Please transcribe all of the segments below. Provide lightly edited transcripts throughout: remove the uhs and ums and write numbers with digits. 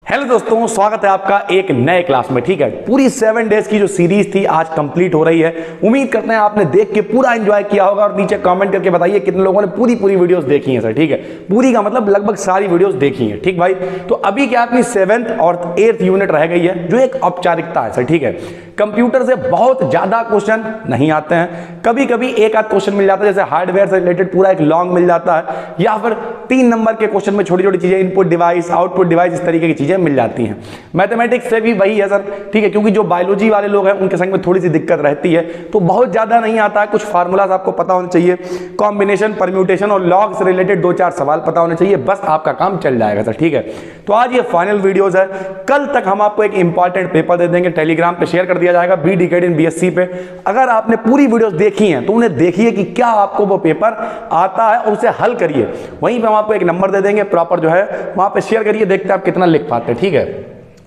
Hello दोस्तों, स्वागत है आपका एक नए क्लास में। ठीक है, पूरी 7 डेज की जो सीरीज थी आज कंप्लीट हो रही है। उम्मीद करते हैं आपने देख के पूरा एंजॉय किया होगा और नीचे कमेंट करके बताइए कितने लोगों ने पूरी वीडियोस देखी हैं सर। ठीक है, पूरी का मतलब लगभग सारी वीडियोस देखी हैं। ठीक भाई, तो अभी क्या अपनी 7th और 8th यूनिट रह गई है जो एक औपचारिकता है सर। ठीक है, कंप्यूटर से बहुत ज्यादा क्वेश्चन नहीं आते हैं, कभी कभी एक आध क्वेश्चन मिल जाता है, जैसे हार्डवेयर से रिलेटेड पूरा एक लॉन्ग मिल जाता है, या फिर 3 नंबर के क्वेश्चन में छोटी छोटी चीजें, इनपुट डिवाइस, आउटपुट डिवाइस, इस तरीके की चीजें मिल जाती हैं। मैथमेटिक्स से भी वही है सर। ठीक है, क्योंकि जो बायोलॉजी वाले लोग हैं उनके संग में थोड़ी सी दिक्कत रहती है, तो बहुत ज्यादा नहीं आता है। कुछ फार्मूलाज आपको पता होने चाहिए, कॉम्बिनेशन, परम्यूटेशन और लॉग से रिलेटेड 2-4 सवाल पता होने चाहिए, बस आपका काम चल जाएगा सर। ठीक है, तो आज ये फाइनल वीडियोस है। कल तक हम आपको एक इंपॉर्टेंट पेपर दे देंगे, टेलीग्राम पे शेयर कर दिया जाएगा, BDCAD इन BSc पे। अगर आपने पूरी वीडियोस देखी हैं तो उन्हें देखिए कि क्या आपको वो पेपर आता है और उसे हल करिए। वहीं पे हम आपको एक नंबर दे देंगे प्रॉपर, जो है वहां पे शेयर करिए, देखते हैं आप कितना लिख पाते हैं। ठीक है,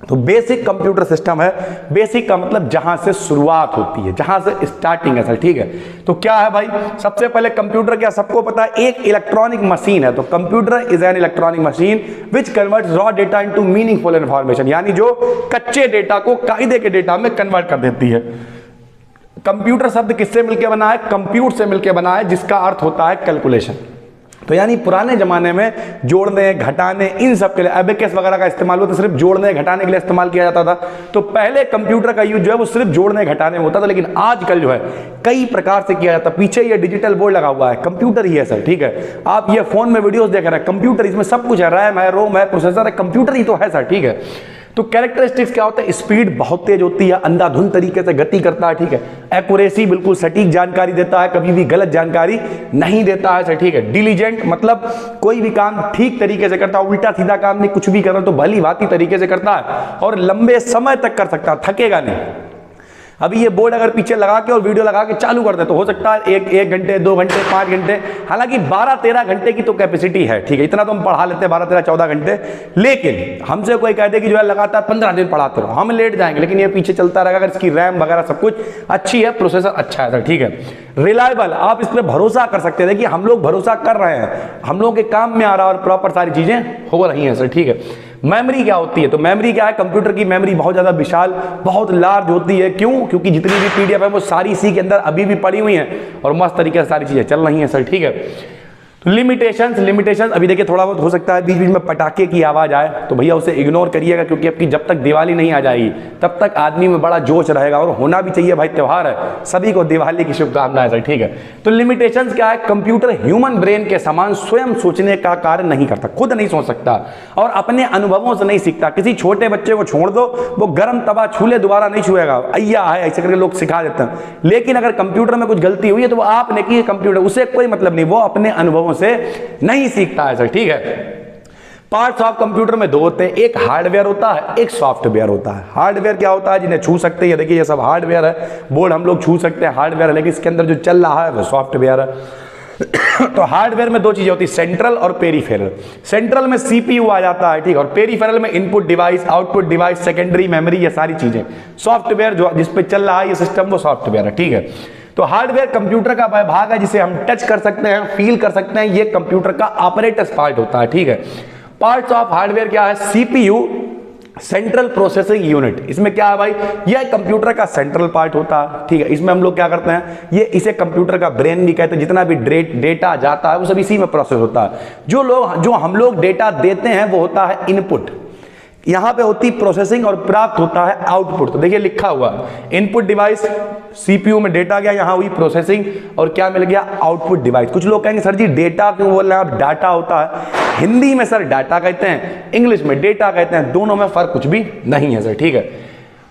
तो बेसिक कंप्यूटर सिस्टम है। बेसिक का मतलब जहां से शुरुआत होती है, जहां से स्टार्टिंग है सर। ठीक है, तो क्या है भाई, सबसे पहले कंप्यूटर क्या सबको पता है, एक इलेक्ट्रॉनिक मशीन है। तो computer is an electronic machine which converts raw data into meaningful information, यानी जो कच्चे डेटा को कायदे के डेटा में कन्वर्ट कर देती है। कंप्यूटर शब्द किससे मिलकर बना है? कंप्यूट से मिलकर बना है, जिसका अर्थ होता है कैलकुलेशन। तो यानी पुराने जमाने में जोड़ने, घटाने, इन सब के लिए एबेकस वगैरह का इस्तेमाल होता, सिर्फ जोड़ने घटाने के लिए इस्तेमाल किया जाता था। तो पहले कंप्यूटर का यूज जो है वो सिर्फ जोड़ने घटाने में होता था, लेकिन आजकल जो है कई प्रकार से किया जाता है। पीछे ये डिजिटल बोर्ड लगा हुआ है, कंप्यूटर ही है सर। ठीक है, आप ये फोन में वीडियोस देख रहे हैं, कंप्यूटर, इसमें सब कुछ है, रैम है, रोम है, प्रोसेसर है, कंप्यूटर ही तो है सर। ठीक है, तो कैरेक्टरिस्टिक्स क्या होता है? स्पीड बहुत तेज होती है, अंधाधुंध तरीके से गति करता है। ठीक है, एक्यूरेसी, बिल्कुल सटीक जानकारी देता है, कभी भी गलत जानकारी नहीं देता है सर। ठीक है, डिलीजेंट मतलब कोई भी काम ठीक तरीके से करता है, उल्टा सीधा काम नहीं, कुछ भी करना तो भली भांति तरीके से करता है और लंबे समय तक कर सकता है, थकेगा नहीं। अभी ये बोर्ड अगर पीछे लगा के और वीडियो लगा के चालू कर दे तो हो सकता है एक घंटे, 2 घंटे, 5 घंटे, हालांकि 12-13 घंटे की तो कैपेसिटी है। ठीक है, इतना तो हम पढ़ा लेते हैं, 12-13-14 घंटे। लेकिन हमसे कोई कहते कि जो है लगातार 15 दिन पढ़ाते रहो, हम लेट जाएंगे, लेकिन ये पीछे चलता रहेगा। अगर इसकी रैम वगैरह सब कुछ अच्छी है, प्रोसेसर अच्छा है सर। ठीक है, रिलायबल, आप इस पर भरोसा कर सकते हैं। देखिए हम लोग भरोसा कर रहे हैं, हम लोग के काम में आ रहा है और प्रॉपर सारी चीजें हो रही हैं सर। ठीक है, मेमोरी क्या होती है? तो मेमोरी क्या है? कंप्यूटर की मेमोरी बहुत ज्यादा विशाल, बहुत लार्ज होती है। क्यों? क्योंकि जितनी भी PDF है वो सारी इसी के अंदर अभी भी पड़ी हुई हैं और मस्त तरीके से सारी चीजें चल रही हैं सर। ठीक है, तो लिमिटेशंस अभी देखिए, थोड़ा बहुत हो सकता है बीच बीच में पटाखे की आवाज आए तो भैया उसे इग्नोर करिएगा, क्योंकि आपकी जब तक दिवाली नहीं आ जाएगी तब तक आदमी में बड़ा जोश रहेगा, और होना भी चाहिए भाई, त्योहार है, सभी को दिवाली की शुभकामनाएं सर। ठीक है, तो लिमिटेशंस क्या है? कंप्यूटर ह्यूमन ब्रेन के समान स्वयं सोचने का कार्य नहीं करता, खुद नहीं सोच सकता और अपने अनुभवों से नहीं सीखता। किसी छोटे बच्चे को छोड़ दो, वो गर्म तवा छू ले दोबारा नहीं छुएगा, अय्या है ऐसे करके लोग सिखा देते हैं। लेकिन अगर कंप्यूटर में कुछ गलती हुई है तो वो आपने की है, कंप्यूटर उसे कोई मतलब नहीं, वो अपने अनुभवों से नहीं सीखता है सर। ठीक है, पार्ट्स ऑफ कंप्यूटर में 2 होते हैं, एक हार्डवेयर होता है, एक सॉफ्टवेयर होता है। हार्डवेयर क्या होता है? जिन्हें छू सकते हैं, देखिए ये सब हार्डवेयर है, बोर्ड हम लोग छू सकते हैं, हार्डवेयर है, लेकिन इसके अंदर जो चल रहा है वो सॉफ्टवेयर है। तो हार्डवेयर में 2 चीजें होती है, सेंट्रल और पेरिफेरल। सेंट्रल में CPU आ जाता है, ठीक, और पेरिफेरल में input device, output device, secondary memory, ये सारी चीजें। सॉफ्टवेयर जो जिस पे चल रहा है ये सिस्टम, वो सॉफ्टवेयर है। ठीक है, तो हार्डवेयर कंप्यूटर का भाग है जिसे हम टच कर सकते हैं, फील कर सकते हैं, ये कंप्यूटर का ऑपरेटर्स पार्ट होता है। ठीक है, पार्ट्स ऑफ हार्डवेयर क्या है? CPU, central processing unit. इसमें क्या है भाई? यह कंप्यूटर का सेंट्रल पार्ट होता है। ठीक है, इसमें हम लोग क्या करते हैं, ये इसे कंप्यूटर का ब्रेन भी कहते हैं। जितना भी डेटा जाता है वो सब इसी में प्रोसेस होता है। जो हम लोग डेटा देते हैं वो होता है इनपुट, यहां पे होती प्रोसेसिंग, और प्राप्त होता है आउटपुट। तो देखिए लिखा हुआ इनपुट डिवाइस, CPU में डेटा गया, यहां हुई प्रोसेसिंग, और क्या मिल गया? Output device. कुछ लोग कहेंगे सर जी डेटा क्यों बोल रहे हैं आप? डाटा होता है, हिंदी में सर डाटा कहते हैं, इंग्लिश में डेटा कहते हैं, दोनों में फर्क कुछ भी नहीं है सर। ठीक है,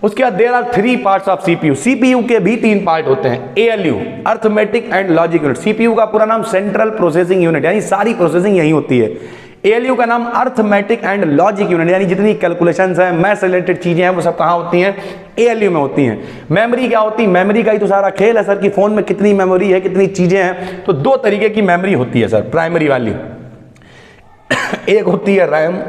उसके बाद there are 3 parts of CPU। CPU के भी 3 पार्ट होते हैं, ALU, arithmetic and logic unit. CPU का पूरा नाम सेंट्रल प्रोसेसिंग यूनिट, यानी सारी प्रोसेसिंग यही होती है। ALU का नाम अर्थमेटिक एंड लॉजिक यूनिट, यानी जितनी कैलकुलेशंस हैं, मैथ्स रिलेटेड चीजें हैं, वो सब कहाँ होती हैं? ALU में होती हैं। मेमोरी क्या होती है? मेमोरी का ही तो सारा खेल है सर कि फोन में कितनी मेमोरी है, कितनी चीजें हैं। तो 2 तरीके की मेमोरी होती है सर, प्राइमरी वाली। एक होती है रैम,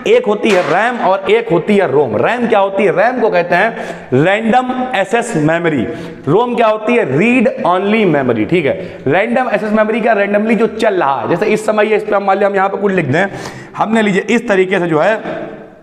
एक होती है रैम और एक होती है रोम। रैम क्या होती है? रैम को कहते हैं रैंडम एक्सेस मेमोरी। रोम क्या होती है? Read only memory. ठीक है, रैंडम एक्सेस मेमोरी का रैंडमली जो चल रहा है, जैसे इस समय ये, इस पे हम मान लिया हम यहां पे कुछ लिख दें, हमने लीजिए इस तरीके से जो है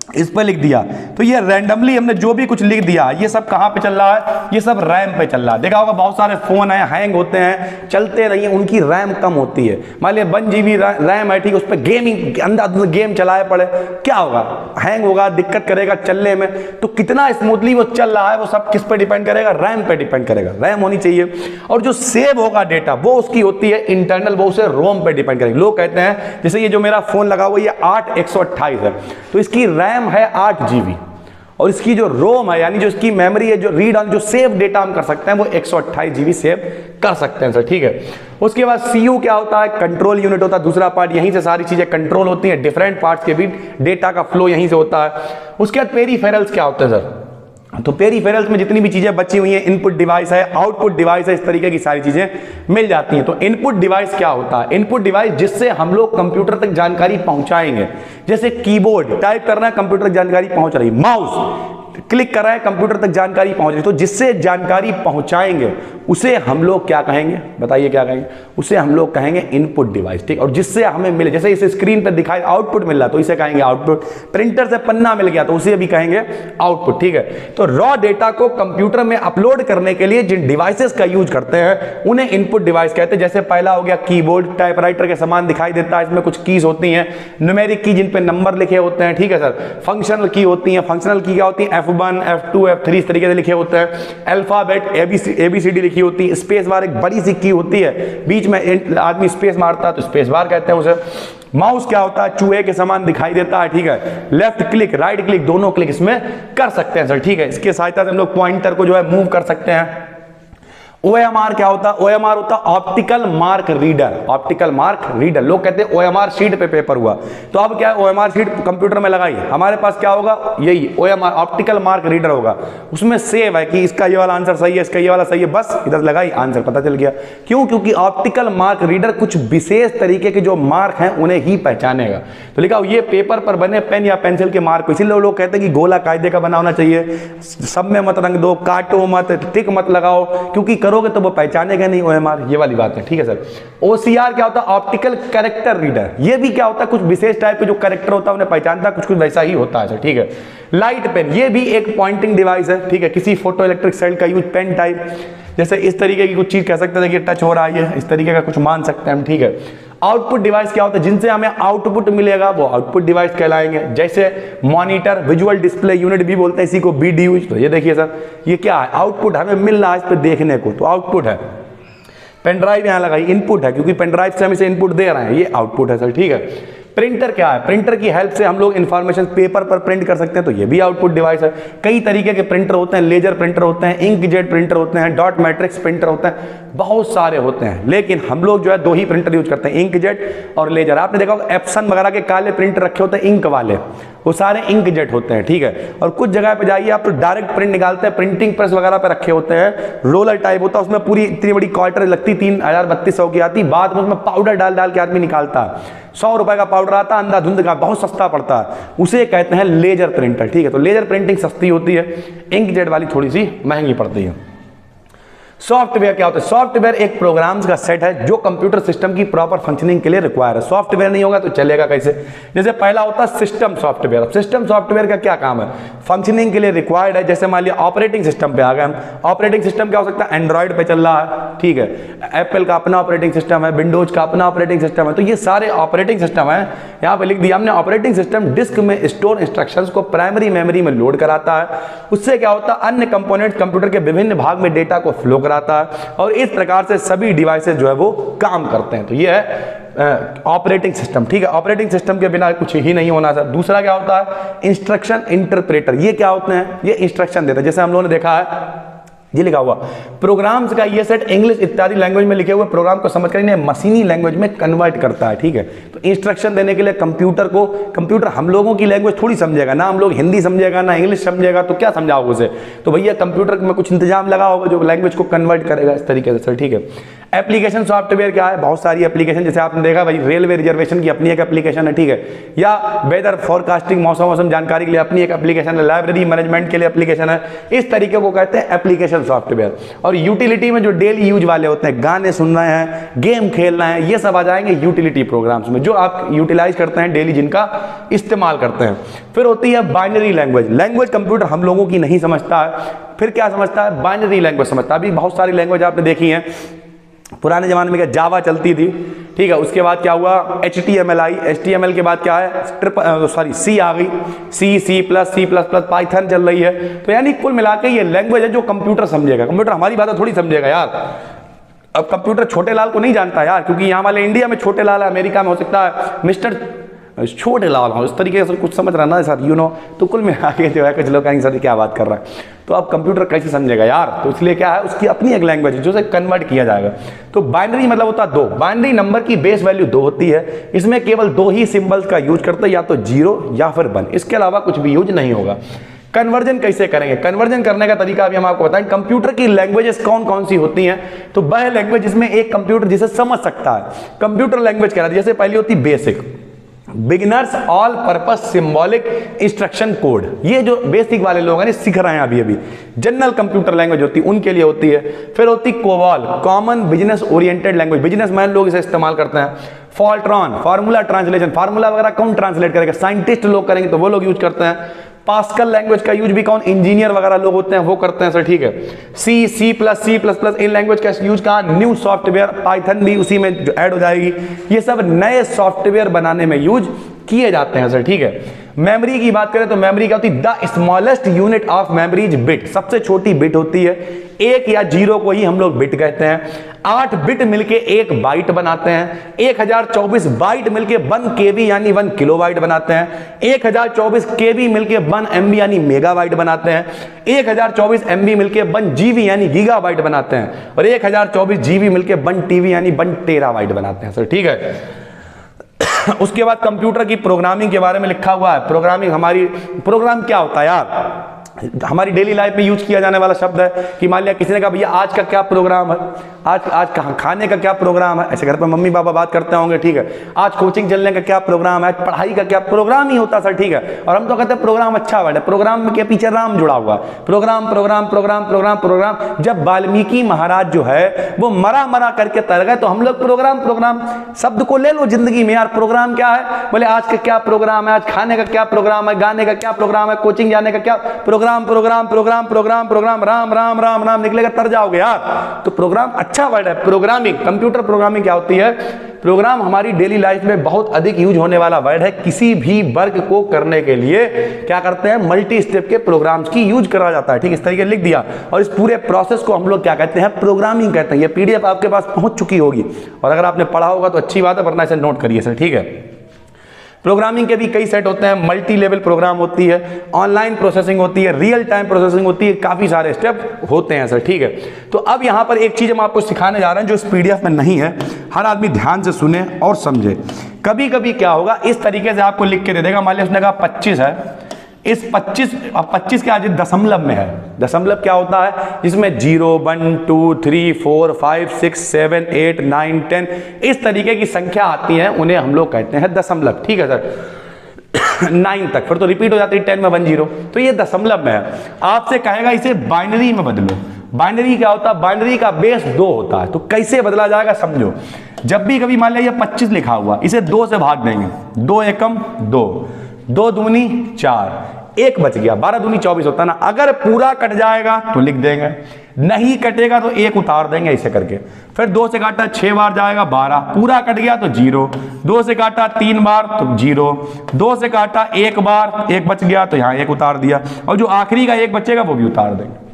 इस पर लिख दिया तो ये रैंडमली हमने जो भी कुछ लिख दिया ये सब कहाँ पे चल रहा है, ये सब रैम पे चल रहा है। देखा होगा बहुत सारे फोन है हैंग होते हैं, चलते नहीं है, उनकी रैम कम होती है। मान लिया 1 GB रैम है, ठीक है, उस पर गेमिंग अंदर गेम चलाए पड़े, क्या होगा, हैंग होगा, दिक्कत करेगा चलने में। तो कितना स्मूथली वो चल रहा है वो सब किस पे डिपेंड करेगा, रैम पे डिपेंड करेगा। रैम होनी चाहिए। और जो सेव होगा डेटा वो उसकी होती है इंटरनल, वो उसे रोम पे डिपेंड करेगी। लोग कहते हैं जैसे ये जो मेरा फोन लगा हुआ ये 8/128 है, तो इसकी रैम है 8 GB और इसकी जो रोम है यानी जो इसकी मेमोरी है, जो रीड ऑन जो सेव डेटा हम कर सकते हैं वो 128 GB सेव कर सकते हैं सर, ठीक है। उसके बाद सीयू क्या होता है, कंट्रोल यूनिट होता है, दूसरा पार्ट, यहीं से सारी चीजें कंट्रोल होती हैं, डिफरेंट पार्ट्स के बीच डेटा का फ्लो यहीं से होता है। उसके बाद पेरिफेरल्स क्या होते हैं सर, तो पेरिफेरल्स में जितनी भी चीजें बची हुई हैं, इनपुट डिवाइस है, आउटपुट डिवाइस है, इस तरीके की सारी चीजें मिल जाती हैं। तो इनपुट डिवाइस क्या होता है, इनपुट डिवाइस जिससे हम लोग कंप्यूटर तक जानकारी पहुंचाएंगे। जैसे कीबोर्ड टाइप करना है, कंप्यूटर तक जानकारी पहुंच रही, माउस क्लिक कर रहा है, कंप्यूटर तक जानकारी पहुंच रही। तो जिससे जानकारी पहुंचाएंगे उसे हम लोग क्या कहेंगे, बताइए क्या कहेंगे, उसे हम लोग कहेंगे इनपुट डिवाइस, ठीक। और जिससे हमें मिले, जैसे इस स्क्रीन पर दिखाई आउटपुट मिल रहा तो इसे कहेंगे आउटपुट। प्रिंटर से पन्ना मिल गया तो उसे भी कहेंगे आउटपुट, ठीक है। तो रॉ डेटा को कंप्यूटर में अपलोड करने के लिए जिन डिवाइसेस का यूज करते हैं उन्हें इनपुट डिवाइस कहते हैं। जैसे पहला हो गया कीबोर्ड, टाइपराइटर के समान दिखाई देता है, इसमें कुछ कीज होती हैं, न्यूमेरिक की जिन पे नंबर लिखे होते हैं, ठीक है सर। फंक्शनल की होती हैं, फंक्शनल की क्या होती है, F1 F2 F3 इस तरीके से लिखे होते हैं। अल्फाबेट ABCD लिखी होती है। स्पेस बार एक बड़ी सी की होती है, बीच में आदमी स्पेस मारता है तो स्पेस बार कहते हैं उसे। माउस क्या होता है, चूहे के समान दिखाई देता है, ठीक है। लेफ्ट क्लिक राइट क्लिक दोनों क्लिक इसमें कर सकते हैं सर, ठीक है। इसके सहायता से हम लोग पॉइंटर को जो है मूव कर सकते हैं। OMR क्या होता है, OMR होता है optical mark reader. Optical mark reader, लोग कहते हैं OMR शीट पे पेपर हुआ, तो अब क्या है OMR शीट कंप्यूटर में लगाई, हमारे पास क्या होगा, यही OMR ऑप्टिकल मार्क रीडर होगा। उसमें सेव है कि इसका ये वाला आंसर सही है, इसका ये वाला सही है, बस इधर लगाई आंसर पता चल गया। क्यों, क्योंकि ऑप्टिकल मार्क रीडर कुछ विशेष तरीके के जो मार्क हैं उन्हें ही पहचानेगा। तो लिखा ये पेपर पर बने पेन या पेंसिल के मार्क, इसीलिए लोग कहते हैं कि गोला कायदे का बना होना चाहिए, सब में मत रंग दो, काटो मत, टिक मत लगाओ, क्योंकि करोगे तो वो पहचानेगा नहीं OMR, ये वाली बात है, ठीक है सर। OCR क्या होता है, ऑप्टिकल कैरेक्टर रीडर। ये भी क्या होता है, कुछ विशेष टाइप के जो कैरेक्टर होता है उन्हें पहचानता है, कुछ कुछ वैसा ही होता है सर, ठीक है। लाइट पेन, ये भी एक पॉइंटिंग डिवाइस है, ठीक है। किसी फोटो इलेक्ट्रिक सेल का यूज, पेन टाइप, जैसे इस तरीके की कुछ चीज कह सकते हैं कि टच हो रहा है, इस तरीके का कुछ मान सकते हैं हम, ठीक है। आउटपुट डिवाइस क्या होता है, जिनसे हमें आउटपुट मिलेगा वो आउटपुट डिवाइस कहलाएंगे। जैसे मॉनिटर, विजुअल डिस्प्ले यूनिट भी बोलते हैं इसी को, VDU। तो ये देखिए सर, ये क्या है, आउटपुट हमें मिल रहा है इस पर देखने को, तो आउटपुट है। पेन ड्राइव यहाँ लगाई, इनपुट है, क्योंकि पेन ड्राइव से हम इसे इनपुट दे रहे हैं, ये आउटपुट है सर, ठीक है। प्रिंटर क्या है, प्रिंटर की हेल्प से हम लोग इंफॉर्मेशन पेपर पर प्रिंट कर सकते हैं, तो ये भी आउटपुट डिवाइस है। कई तरीके के प्रिंटर होते हैं, लेजर प्रिंटर होते हैं, इंकजेट प्रिंटर होते हैं, डॉट मैट्रिक्स प्रिंटर होते हैं, बहुत सारे होते हैं, लेकिन हम लोग जो है 2 ही प्रिंटर यूज करते हैं, इंकजेट और लेजर। आपने देखा होगा एप्सन वगैरह के काले प्रिंटर रखे होते हैं इंक वाले, वो सारे इंकजेट होते हैं, ठीक है। और कुछ जगह पे जाइए आप तो डायरेक्ट प्रिंट निकालते हैं, प्रिंटिंग प्रेस वगैरह पे रखे होते हैं, रोलर टाइप होता है, उसमें पूरी इतनी बड़ी क्वार्टर लगती 3000-3200 की आती, बाद में उसमें पाउडर डाल डाल के आदमी निकालता है, 100 रुपए का पाउडर आता है, अंधाधुंध का, बहुत सस्ता पड़ता है, उसे कहते हैं लेजर प्रिंटर, ठीक है। तो लेजर प्रिंटिंग सस्ती होती है, इंकजेट वाली थोड़ी सी महंगी पड़ती है। सॉफ्टवेयर क्या होता है, सॉफ्टवेयर एक प्रोग्राम्स का सेट है जो कंप्यूटर सिस्टम की प्रॉपर फंक्शनिंग के लिए रिक्वायर है। सॉफ्टवेयर नहीं होगा तो चलेगा कैसे, जैसे पहला होता है सिस्टम सॉफ्टवेयर। अब सिस्टम सॉफ्टवेयर का क्या काम है, फंक्शनिंग के लिए रिक्वायर्ड है। जैसे मान लिया ऑपरेटिंग सिस्टम पे आ गए हम, ऑपरेटिंग सिस्टम क्या हो सकता है, एंड्रॉइड पे चल रहा है, ठीक है, एप्पल का अपना ऑपरेटिंग सिस्टम है, विंडोज का अपना ऑपरेटिंग सिस्टम है, तो ये सारे ऑपरेटिंग सिस्टम है। यहाँ पे लिख दिया हमने, ऑपरेटिंग सिस्टम डिस्क में स्टोर इंस्ट्रक्शंस को प्राइमरी मेमोरी में लोड कराता है, उससे क्या होता है अन्य कंपोनेंट कंप्यूटर के विभिन्न भाग में डेटा को फ्लो कराता है, और इस प्रकार से सभी डिवाइसेस जो है वो काम करते हैं। तो ये है ऑपरेटिंग सिस्टम, ठीक है। ऑपरेटिंग सिस्टम के बिना कुछ ही नहीं होना सर। दूसरा क्या होता है, इंस्ट्रक्शन इंटरप्रेटर। ये क्या होते हैं, ये इंस्ट्रक्शन देते हैं। जैसे हम लोगों ने देखा है ये लिखा हुआ प्रोग्राम्स का ये सेट इंग्लिश इत्यादि लैंग्वेज में लिखे हुए प्रोग्राम को समझकर इन्हें मशीनी लैंग्वेज में कन्वर्ट करता है, ठीक है। तो इंस्ट्रक्शन देने के लिए कंप्यूटर हम लोगों की लैंग्वेज थोड़ी समझेगा ना, हम लोग हिंदी समझेगा ना इंग्लिश समझेगा, तो क्या समझाओगे उसे। तो भैया कंप्यूटर में कुछ इंतजाम लगा होगा जो लैंग्वेज को कन्वर्ट करेगा इस तरीके से सर, ठीक है। एप्लीकेशन सॉफ्टवेयर क्या है, बहुत सारी एप्लीकेशन, जैसे आपने देखा भाई रेलवे रिजर्वेशन की अपनी एक एप्लीकेशन है, ठीक है, या वेदर फॉरकास्टिंग मौसम जानकारी के लिए अपनी एक एप्लीकेशन है, लाइब्रेरी मैनेजमेंट के लिए एप्लीकेशन है। इस तरीके को कहते हैं एप्लीकेशन एप्लीकेशन सॉफ्टवेयर। और यूटिलिटी में जो डेली यूज वाले होते हैं, गाने सुन रहे हैं, गेम खेल रहे हैं, ये सब आ जाएंगे यूटिलिटी प्रोग्राम्स में, जो आप यूटिलाइज करते हैं डेली, जिनका इस्तेमाल करते हैं। फिर होती है बाइनरी लैंग्वेज। लैंग्वेज कंप्यूटर हम लोगों की नहीं समझता है, फिर क्या समझता है, बाइनरी लैंग्वेज समझता है। अभी बहुत सारी लैंग्वेज आपने देखी हैं, पुराने जमाने में क्या जावा चलती थी, ठीक है, उसके बाद क्या हुआ, HTML आई, HTML के बाद क्या है, सी आ गई, सी प्लस पाइथन चल रही है। तो यानी कुल मिला के ये लैंग्वेज है जो कंप्यूटर समझेगा। कंप्यूटर हमारी बात थोड़ी समझेगा यार। अब कंप्यूटर छोटे लाल को नहीं जानता यार, क्योंकि यहाँ वाले इंडिया में छोटे लाल है, अमेरिका में हो सकता है मिस्टर छोटे लाल हो, इस तरीके से कुछ समझ रहा ना सर, यू नो। तो कुल मिला के जो है कुछ लोग कहेंगे सर क्या बात कर रहा है, तो अब कंप्यूटर कैसे समझेगा यार। तो इसलिए क्या है, उसकी अपनी एक लैंग्वेज है जो उसे कन्वर्ट किया जाएगा। तो बाइनरी मतलब होता है 2, बाइनरी नंबर की बेस वैल्यू 2 होती है। इसमें केवल 2 ही सिंबल्स का यूज करते हैं, या तो 0 या फिर 1, इसके अलावा कुछ भी यूज नहीं होगा। कन्वर्जन कैसे करेंगे, कन्वर्जन करने का तरीका अभी हम आपको बताएं। कंप्यूटर की लैंग्वेजेस कौन कौन सी होती हैं, तो वह लैंग्वेज जिसमें एक कंप्यूटर जिसे समझ सकता है, कंप्यूटर लैंग्वेज कहलाती है। जैसे पहली होती basic, beginners all purpose symbolic instruction code, ये जो बेसिक वाले लोग हैं सीख रहे हैं अभी। जनरल कंप्यूटर लैंग्वेज होती है, उनके लिए होती है। फिर होती COBOL, common business oriented language, businessman लोग इसे इस्तेमाल करते हैं। फॉल्ट्रॉन, फार्मूला ट्रांसलेशन, फार्मूला वगैरह कौन ट्रांसलेट करेगा, साइंटिस्ट लोग करेंगे तो वो लोग यूज करते हैं। पास्कल लैंग्वेज का यूज भी कौन, इंजीनियर वगैरह लोग होते हैं वो करते हैं सर, ठीक है। सी प्लस इन लैंग्वेज का यूज कहाँ, न्यू सॉफ्टवेयर, पाइथन भी उसी में ऐड हो जाएगी। ये सब नए सॉफ्टवेयर बनाने में यूज किए जाते हैं सर, ठीक है। मेमोरी की बात करें तो मेमोरी क्या होती है, the smallest unit of memory is bit, सबसे छोटी बिट होती है। 1 या 0 को ही हम लोग बिट कहते हैं। 8 बिट मिलके 1 बाइट बनाते हैं। 1024 बाइट मिलके 1 KB यानी 1 किलोबाइट बनाते हैं। 1024 KB मिलके 1 MB यानी मेगाबाइट बनाते हैं। 1024 MB मिलके 1 GB यानी गीगाबाइट बनाते हैं। और 1024 GB मिलके 1 TB यानी 1 टेराबाइट बनाते हैं सर, ठीक है। उसके बाद कंप्यूटर की प्रोग्रामिंग के बारे में लिखा हुआ है। प्रोग्राम क्या होता है यार, हमारी डेली लाइफ में यूज किया जाने वाला शब्द है कि मान लिया किसी ने कहा भैया आज का क्या प्रोग्राम है, आज खाने का क्या प्रोग्राम है, ऐसे घर पर मम्मी पापा बात करते होंगे, ठीक है। आज कोचिंग चलने का क्या प्रोग्राम है, पढ़ाई का क्या प्रोग्राम ही होता सर, ठीक है। और हम तो कहते हैं प्रोग्राम अच्छा वर्ड है, प्रोग्राम के पीछे राम जुड़ा हुआ, प्रोग्राम। जब वाल्मीकि महाराज जो है वो मरा करके तर गए, तो हम लोग प्रोग्राम शब्द को ले लो जिंदगी में यार। प्रोग्राम क्या है, बोले आज का क्या प्रोग्राम है, आज खाने का क्या प्रोग्राम है, गाने का क्या प्रोग्राम है, कोचिंग जाने का क्या प्रोग्राम, राम निकलेगा, तर जाओगे यार। तो प्रोग्राम अच्छा वर्ड है। प्रोग्रामिंग, कंप्यूटर प्रोग्रामिंग क्या होती है, प्रोग्राम हमारी डेली लाइफ में बहुत अधिक यूज होने वाला वर्ड है। किसी भी वर्क को करने के लिए क्या करते हैं, मल्टी स्टेप के प्रोग्राम्स की यूज करा जाता है, ठीक, इस तरीके लिख दिया। और इस पूरे प्रोसेस को हम लोग क्या कहते हैं, प्रोग्रामिंग कहते हैं। ये PDF आपके पास पहुंच चुकी होगी, और अगर आपने पढ़ा होगा तो अच्छी बात है, वरना इसे नोट करिए सर, ठीक है। प्रोग्रामिंग के भी कई सेट होते हैं। मल्टी लेवल प्रोग्राम होती है, ऑनलाइन प्रोसेसिंग होती है, रियल टाइम प्रोसेसिंग होती है, काफी सारे स्टेप होते हैं सर, ठीक है। तो अब यहां पर एक चीज हम आपको सिखाने जा रहे हैं जो इस PDF में नहीं है, हर आदमी ध्यान से सुने और समझे। कभी कभी क्या होगा, इस तरीके से आपको लिख के दे देगा, मान लिया उसने कहा 25 है, इस 25 के आज दशमलव में है। दशमलव क्या होता है, जिसमें 0, 1, 2, 3, 4, 5, 6, 7, 8, 9, 10 इस तरीके की संख्या आती है, उन्हें हम लोग कहते हैं दशमलव, ठीक है सर। 9 तक, फिर तो रिपीट हो जाती है 10 में 1 0, तो ये दशमलव में है। आपसे कहेगा इसे बाइनरी में बदलो। बाइनरी क्या होता है, बाइनरी का बेस 2 होता है। तो कैसे बदला जाएगा समझो। जब भी कभी मान लिया 25 लिखा हुआ, इसे 2 से भाग देंगे, 2 एकम 2, 2 दूनी 4, 1 बच गया, 12 दूनी 24 होता है ना। अगर पूरा कट जाएगा तो लिख देंगे, नहीं कटेगा तो 1 उतार देंगे ऐसे करके। फिर 2 से काटा 6 बार जाएगा 12, पूरा कट गया तो 0, 2 से काटा 3 बार तो 0, 2 से काटा 1 बार, 1 बच गया तो यहाँ 1 उतार दिया, और जो आखिरी का 1 बचेगा वो भी उतार देंगे।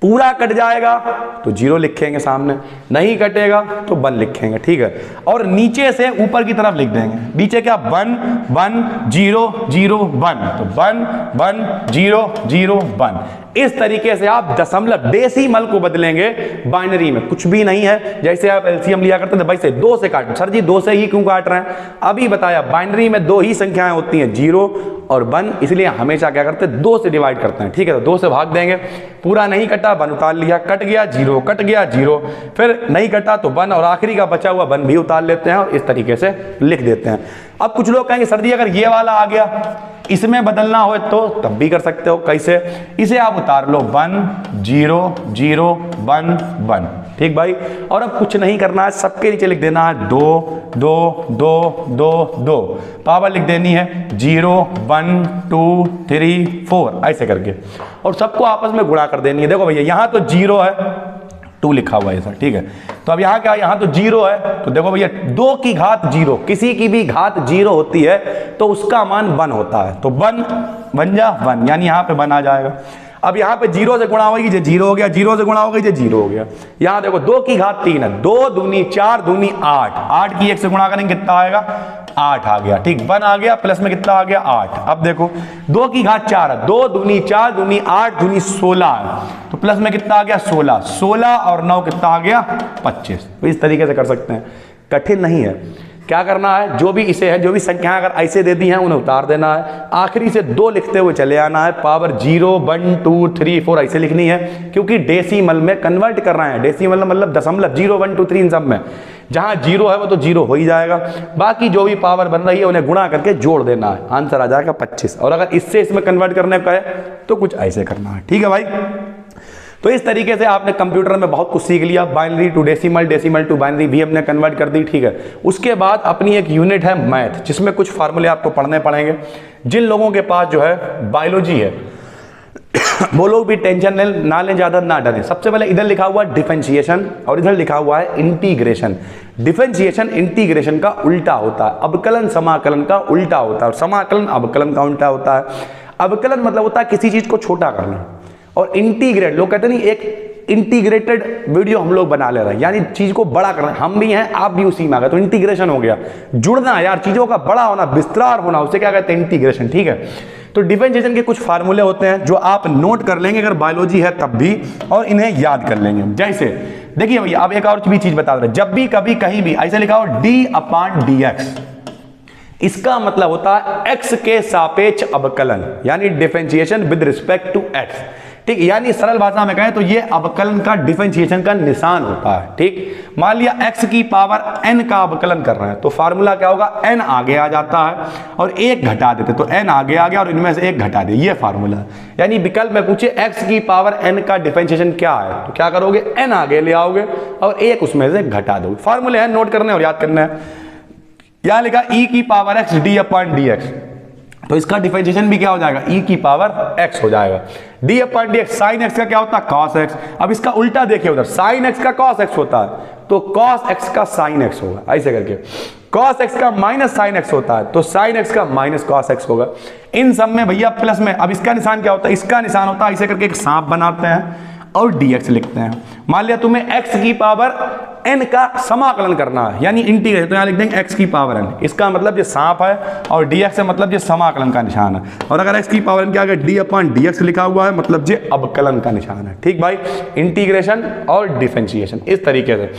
पूरा कट जाएगा तो 0 लिखेंगे सामने, नहीं कटेगा तो 1 लिखेंगे, ठीक है। और नीचे से ऊपर की तरफ लिख देंगे, नीचे क्या 1 1 0 0 1, तो 1 1 0 0 1। इस तरीके से आप दशमलव डेसिमल को बदलेंगे बाइनरी में। कुछ भी नहीं है, जैसे आप LCM लिया करते थे वैसे 2 से काट। सर जी 2 से ही क्यों काट रहे हैं, अभी बताया बाइनरी में 2 ही संख्याएं होती हैं, 0 और 1, इसलिए हमेशा क्या करते हैं 2 से डिवाइड करते हैं, ठीक है। तो 2 से भाग देंगे, पूरा नहीं कटा 1 उतार लिया, कट गया 0, कट गया 0, फिर नहीं कटा तो 1, और आखिरी का बचा हुआ 1 भी उतार लेते हैं और इस तरीके से लिख देते हैं। अब कुछ लोग कहेंगे सर जी अगर ये वाला आ गया इसमें बदलना हो तो तब भी कर सकते हो। कैसे? इसे आप उतार लो 1 0 0 1 1, ठीक भाई। और अब कुछ नहीं करना है, सबके नीचे लिख देना है 2 2 2 2 2, पावर लिख देनी है 0 1 2 3 4 ऐसे करके, और सबको आपस में गुणा कर देनी है। देखो भैया यहाँ तो 0 है, 2 लिखा हुआ है सर, ठीक है। तो अब यहाँ क्या, यहाँ तो 0 है, तो देखो भैया 2 की घात 0, किसी की भी घात 0 होती है तो उसका मान 1 होता है, तो 1 बन जा 1, यानी यहाँ पे 1 आ जाएगा। अब यहाँ पे 0 से गुणा होगी ये 0 हो गया, 0 से गुणा होगी ये 0 हो गया। यहाँ देखो 2 की घात 3 है, 2 दूनी 4 दूनी 8, 8 की 1 से गुणा करेंगे कितना आएगा, 8 आ गया, ठीक। 1 आ गया, प्लस में कितना आ गया 8। अब देखो 2 की घात 4 है, 2 दूनी 4 दूनी 8 दूनी 16 है, तो प्लस में कितना आ गया 16, 16 और 9 कितना आ गया 25। तो इस तरीके से कर सकते हैं, कठिन नहीं है। क्या करना है, जो भी इसे है, जो भी संख्या अगर ऐसे दे दी हैं उन्हें उतार देना है, आखिरी से 2 लिखते हुए चले आना है, पावर 0 1 2 3 4 ऐसे लिखनी है, क्योंकि डेसिमल में कन्वर्ट कर रहे हैं। डेसिमल मतलब दशमलव, 0 1 2 3 इन सब में जहां 0 है वो तो 0 हो ही जाएगा, बाकी जो भी पावर बन रही है उन्हें गुणा करके जोड़ देना है, आंसर आ जाएगा 25। और अगर इससे इसमें कन्वर्ट करने का है तो कुछ ऐसे करना है, ठीक है भाई। तो इस तरीके से आपने कंप्यूटर में बहुत कुछ सीख लिया, binary to decimal, decimal to binary भी हमने कन्वर्ट कर दी, ठीक है। उसके बाद अपनी एक यूनिट है मैथ, जिसमें कुछ फार्मूले आपको पढ़ने पड़ेंगे। जिन लोगों के पास जो है बायोलॉजी है वो लोग भी टेंशन ना लें, ज्यादा ना डरें। सबसे पहले इधर लिखा हुआ है डिफरेंशिएशन और इधर लिखा हुआ है इंटीग्रेशन। डिफरेंशिएशन इंटीग्रेशन का उल्टा होता है, अवकलन समाकलन का उल्टा होता है, और समाकलन अवकलन का उल्टा होता है। अवकलन मतलब होता है किसी चीज को छोटा करना, और इंटीग्रेट लोग कहते नहीं, एक इंटीग्रेटेड वीडियो हम लोग बना ले रहे हैं, यानी चीज को बड़ा करना। हम भी हैं, आप भी उसी में आ गए, तो इंटीग्रेशन हो गया, जुड़ना यार, चीजों का बड़ा होना, विस्तार होना, उसे क्या कहते हैं इंटीग्रेशन, ठीक है। तो डिफरेंशिएशन के कुछ फार्मूले होते हैं जो आप नोट कर लेंगे अगर बायोलॉजी है तब भी, और इन्हें याद कर लेंगे। जैसे देखिए भैया, अब एक और भी चीज बता रहे, जब भी कभी कहीं भी ऐसे लिखा हो d/dx, इसका मतलब होता है x के सापेक्ष अवकलन, यानी differentiation with respect to x, ठीक। यानी सरल भाषा में कहें तो ये अवकलन का डिफरेंशिएशन का निशान होता है, ठीक। मान लिया x की पावर n का अवकलन कर रहे हैं, तो फार्मूला क्या होगा, n आगे आ जाता है और 1 घटा देते, तो n आगे आ गया और इनमें से 1 घटा दे, ये फार्मूला। यानी विकल्प में पूछे x की पावर n का डिफरेंशिएशन क्या है, तो क्या करोगे, n आगे ले आओगे और 1 उसमें से घटा दोगे। फार्मूले हैं, नोट करने और याद करना है। यहां लिखा e की पावर x d/dx, तो इसका डिफरेंशिएशन भी क्या हो जाएगा, e की पावर x हो जाएगा। d/dx साइन x का क्या होता है, cos x। अब इसका उल्टा देखिए, उधर साइन x का cos x होता है, तो cos x का sin x होगा, ऐसे करके। cos x का माइनस sin x होता है, तो sin x का माइनस cos x होगा। इन सब में भैया प्लस में, अब इसका निशान क्या होता है, इसका निशान होता है ऐसे करके एक सांप बनाते हैं और dx लिखते हैं। मान लिया तुम्हें x की पावर n का समाकलन करना है, यानी इंटीग्रेशन, तो यहां लिख देंगे x की पावर n, इसका मतलब ये सांप है, और dx से मतलब ये समाकलन का निशान है। और अगर x की पावर n क्या है, d/dx लिखा हुआ है, मतलब ये अवकलन का निशान है, ठीक भाई। इंटीग्रेशन और डिफरेंशिएशन इस तरीके से।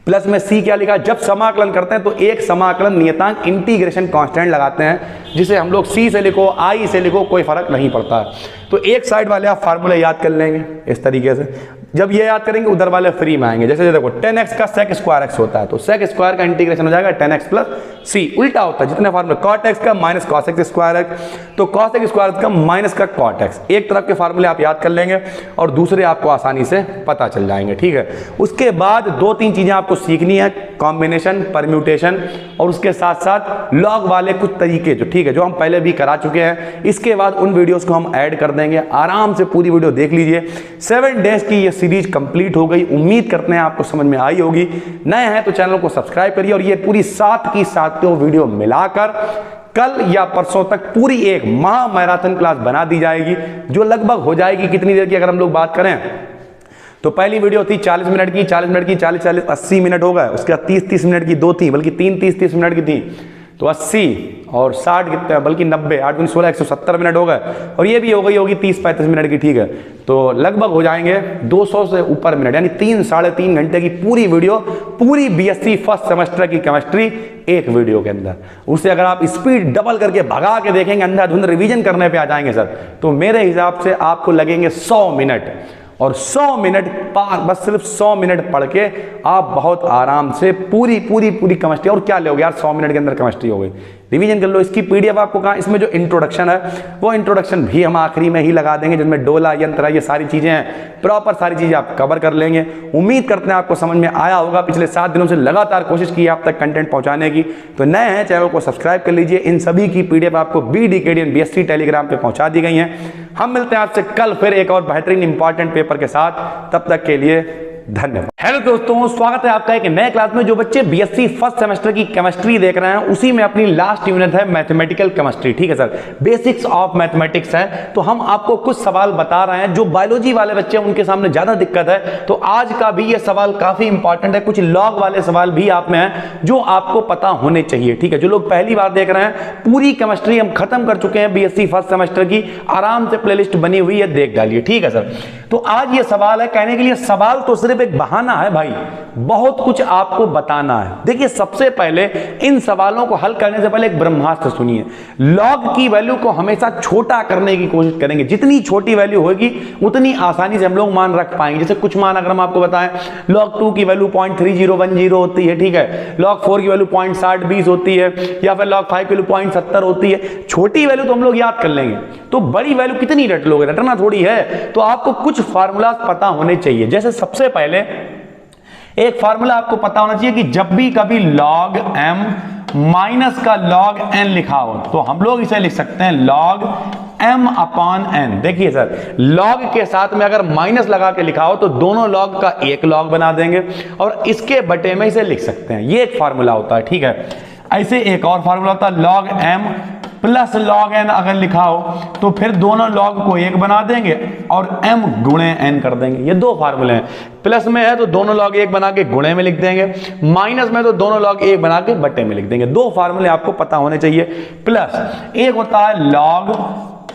प्लस में सी क्या लिखा, जब समाकलन करते हैं तो एक समाकलन नियतांक इंटीग्रेशन कांस्टेंट लगाते हैं, जिसे हम लोग सी से लिखो आई से लिखो कोई फर्क नहीं पड़ता है। तो एक साइड वाले आप फार्मूले याद कर लेंगे इस तरीके से। जब ये याद करेंगे उधर वाले फ्री में आएंगे। जैसे देखो 10x का sec स्क्वायर x होता है, तो sec स्क्वायर का इंटीग्रेशन हो जाएगा 10x प्लस c। उल्टा होता है, जितने फार्मूले cot x का minus cos x square x, तो cos x स्क्वायर का माइनस का cot x। एक तरफ के फार्मूले आप याद कर लेंगे और दूसरे आपको आसानी से पता चल जाएंगे, ठीक है। उसके बाद 2-3 चीजें आपको सीखनी है, कॉम्बिनेशन, परम्यूटेशन, और उसके साथ साथ लॉग वाले कुछ तरीके जो, ठीक है, जो हम पहले भी करा चुके हैं। इसके बाद उन वीडियोस को हम ऐड कर देंगे, आराम से पूरी वीडियो देख लीजिए। 7 डेज की ये सीरीज कंप्लीट हो गई, उम्मीद करते हैं आपको समझ में आई होगी। नए हैं तो चैनल को सब्सक्राइब करिए, और ये पूरी 7 की 7 वीडियो मिलाकर कल या परसों तक पूरी एक महा मैराथन क्लास बना दी जाएगी, जो लगभग हो जाएगी कितनी देर की अगर हम लोग बात करें तो पहली वीडियो थी 40 मिनट की, 40 मिनट की 40-40 80 मिनट हो गए। उसके बाद 30-30 मिनट की 2 थी, बल्कि 3 30-30 मिनट की थी, तो 80 और 60 कितने, बल्कि 90, 8 × 16 170 मिनट हो गए। और ये भी हो गई होगी 30-35 मिनट की, ठीक है। तो लगभग हो जाएंगे 200 से ऊपर मिनट, यानी 3-3.5 घंटे की पूरी वीडियो, पूरी बीएससी फर्स्ट सेमेस्टर की केमिस्ट्री एक वीडियो के अंदर। उससे अगर आप स्पीड डबल करके भगा के देखेंगे, अंधाधुंध रिवीजन करने पे आ जाएंगे सर, तो मेरे हिसाब से आपको लगेंगे 100 मिनट। और 100 मिनट बस सिर्फ 100 मिनट पढ़ के आप बहुत आराम से पूरी केमिस्ट्री, और क्या लोगे यार 100 मिनट के अंदर केमिस्ट्री हो गई। रिवीजन कर लो। इसकी पीडीएफ आपको कहाँ, इसमें जो इंट्रोडक्शन है वो इंट्रोडक्शन भी हम आखिरी में ही लगा देंगे, जिसमें डोला यंत्र ये सारी चीजें हैं, प्रॉपर सारी चीजें आप कवर कर लेंगे। उम्मीद करते हैं आपको समझ में आया होगा। पिछले 7 दिनों से लगातार कोशिश की आप तक कंटेंट पहुंचाने की। तो नए हैं चैनल को सब्सक्राइब कर लीजिए। इन सभी की पीडीएफ आपको BDKDN BSc टेलीग्राम पे पहुंचा दी गई है। हम मिलते हैं आपसे कल फिर एक और बेहतरीन इंपॉर्टेंट पेपर के साथ। तब तक के लिए धन्यवाद। हेलो दोस्तों, स्वागत है आपका एक नए क्लास में। जो बच्चे बीएससी फर्स्ट सेमेस्टर की केमिस्ट्री देख रहे हैं, उसी में अपनी लास्ट यूनिट है मैथमेटिकल केमिस्ट्री। ठीक है सर, बेसिक्स ऑफ मैथमेटिक्स है। तो हम आपको कुछ सवाल बता रहे हैं। जो बायोलॉजी वाले बच्चे हैं उनके सामने ज्यादा दिक्कत है, तो आज का भी ये सवाल काफी इंपॉर्टेंट है। कुछ लॉग वाले सवाल भी आप में हैं जो आपको पता होने चाहिए। ठीक है, जो लोग पहली बार देख रहे हैं, पूरी केमिस्ट्री हम खत्म कर चुके हैं बीएससी फर्स्ट सेमेस्टर की। आराम से प्लेलिस्ट बनी हुई है, देख डालिए। ठीक है सर, तो आज ये सवाल है, कहने के लिए सवाल तो सिर्फ एक बहाना है भाई, बहुत कुछ आपको बताना है। देखिए, सबसे पहले इन सवालों को हल करने से पहले एक ब्रह्मास्त्र सुनिए। लॉग की वैल्यू को हमेशा छोटा करने की कोशिश करेंगे। जितनी छोटी वैल्यू होगी उतनी आसानी से हम लोग मान रख पाएंगे। जैसे कुछ मान अगर हम आपको बताएं, log 2 की वैल्यू 0.3010 होती है। ठीक है, log 4 की वैल्यू 0.6020 होती है, या फिर log 5 की वैल्यू 0.70 होती है। छोटी वैल्यू तो हम लोग याद कर लेंगे, तो बड़ी वैल्यू कितनी रट लोगे, रटना थोड़ी है। तो आपको कुछ फार्मूला पता होने चाहिए। जैसे सबसे पहले एक फार्मूला आपको पता होना चाहिए कि जब भी कभी log m माइनस का log n लिखा हो, तो हम लोग इसे लिख सकते हैं log m अपॉन n। देखिए सर, log के साथ में अगर माइनस लगा के लिखा हो तो दोनों log का एक log बना देंगे और इसके बटे में इसे लिख सकते हैं। ये एक फार्मूला होता है। ठीक है, ऐसे एक और फार्मूला होता है log m plus log n। अगर लिखा हो तो फिर दोनों log को एक बना देंगे और m गुणे n कर देंगे। ये दो फार्मूले हैं। प्लस में है तो दोनों log एक बना के गुणे में लिख देंगे, माइनस में तो दोनों log एक बना के बट्टे में लिख देंगे। दो फार्मूले आपको पता होने चाहिए। प्लस एक होता है log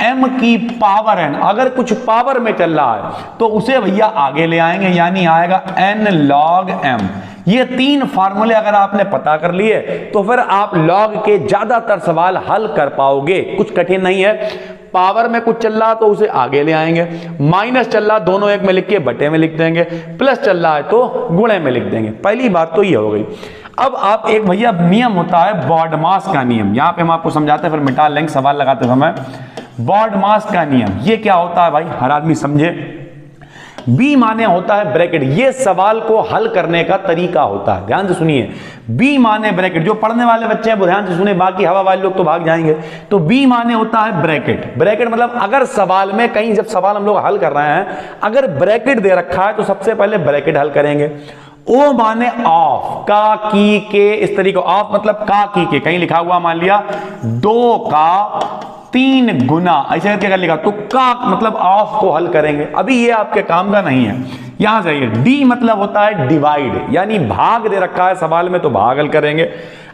m की पावर n। अगर कुछ पावर में चल रहा है तो उसे भैया आगे ले आएंगे, यानी आएगा n log m। ये तीन फार्मूले अगर आपने पता कर लिए तो फिर आप लॉग के ज्यादातर सवाल हल कर पाओगे। कुछ कठिन नहीं है। पावर में कुछ चल रहा तो उसे आगे ले आएंगे, माइनस चल रहा दोनों एक में लिख के बटे में लिख देंगे, प्लस चल रहा है तो गुणे में लिख देंगे। पहली बात तो ये हो गई। अब आप एक भैया नियम होता है बॉडमास का नियम, यहां पे हम आपको समझाते हैं, फिर मिटा लेंगे सवाल लगाते समय। बॉडमास का नियम ये क्या होता है भाई, हर आदमी समझे। बी माने होता है ब्रैकेट। ये सवाल को हल करने का तरीका होता है, ध्यान से सुनिए। बी माने ब्रैकेट। जो पढ़ने वाले बच्चे हैं वो ध्यान से सुने, बाकी हवा वाले लोग तो भाग जाएंगे। तो बी माने होता है ब्रैकेट। ब्रैकेट मतलब अगर सवाल में कहीं, जब सवाल हम लोग हल कर रहे हैं, अगर ब्रैकेट दे रखा है तो सबसे पहले ब्रैकेट हल करेंगे। ओ माने ऑफ, का की के, इस तरीके। ऑफ मतलब का की के, कहीं लिखा हुआ मान लिया 2 का 3 गुना, ऐसे करके अगर लिखा तो का मतलब ऑफ को हल करेंगे। अभी ये आपके काम का नहीं है, यहां जाइए। डी मतलब होता है डिवाइड, यानी भाग दे रखा है सवाल में तो भाग हल करेंगे।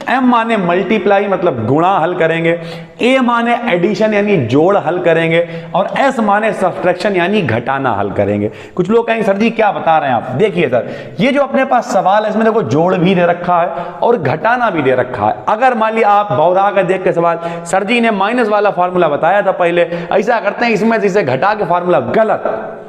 एम माने मल्टीप्लाई मतलब गुणा हल करेंगे। ए माने एडिशन यानी जोड़ हल करेंगे। और एस माने सब्ट्रैक्शन यानी घटाना हल करेंगे। कुछ लोग कहेंगे सर जी क्या बता रहे हैं आप। देखिए सर, ये जो अपने पास सवाल है इसमें देखो जोड़ भी दे रखा है और घटाना भी दे रखा है। अगर मान लिया आप बौरा कर देख के सवाल, सर जी ने माइनस वाला फार्मूला बताया था पहले, ऐसा करते हैं इसमें से इसे घटा के फार्मूला, गलत।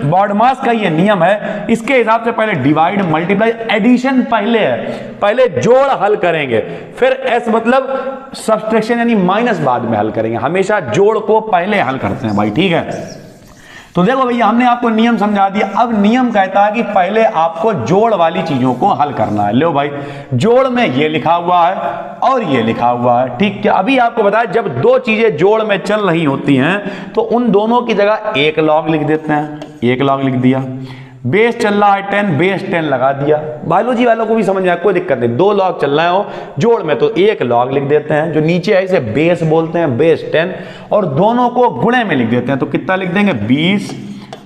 बॉडमास का ये नियम है, इसके हिसाब से पहले डिवाइड मल्टीप्लाई एडिशन पहले है, पहले जोड़ हल करेंगे, फिर एस मतलब सब्ट्रैक्शन यानी माइनस बाद में हल करेंगे। हमेशा जोड़ को पहले हल करते हैं भाई, ठीक है। तो देखो भैया, हमने आपको नियम समझा दिया। अब नियम कहता है कि पहले आपको जोड़ वाली चीजों को हल करना है। लो भाई, जोड़ में ये लिखा हुआ है और ये लिखा हुआ है, ठीक है। अभी आपको बताया, जब दो चीजें जोड़ में चल रही होती हैं तो उन दोनों की जगह एक लॉग लिख देते हैं। एक लॉग लिख दिया। बेस चल रहा है 10, बेस 10 लगा दिया। बायोलॉजी वालों को भी समझ में आया, कोई दिक्कत नहीं। 2 लॉग चल रहे हो जोड़ में तो एक लॉग लिख देते हैं। जो नीचे है इसे बेस बोलते हैं, बेस 10, और दोनों को गुणे में लिख देते हैं। तो कितना लिख देंगे 20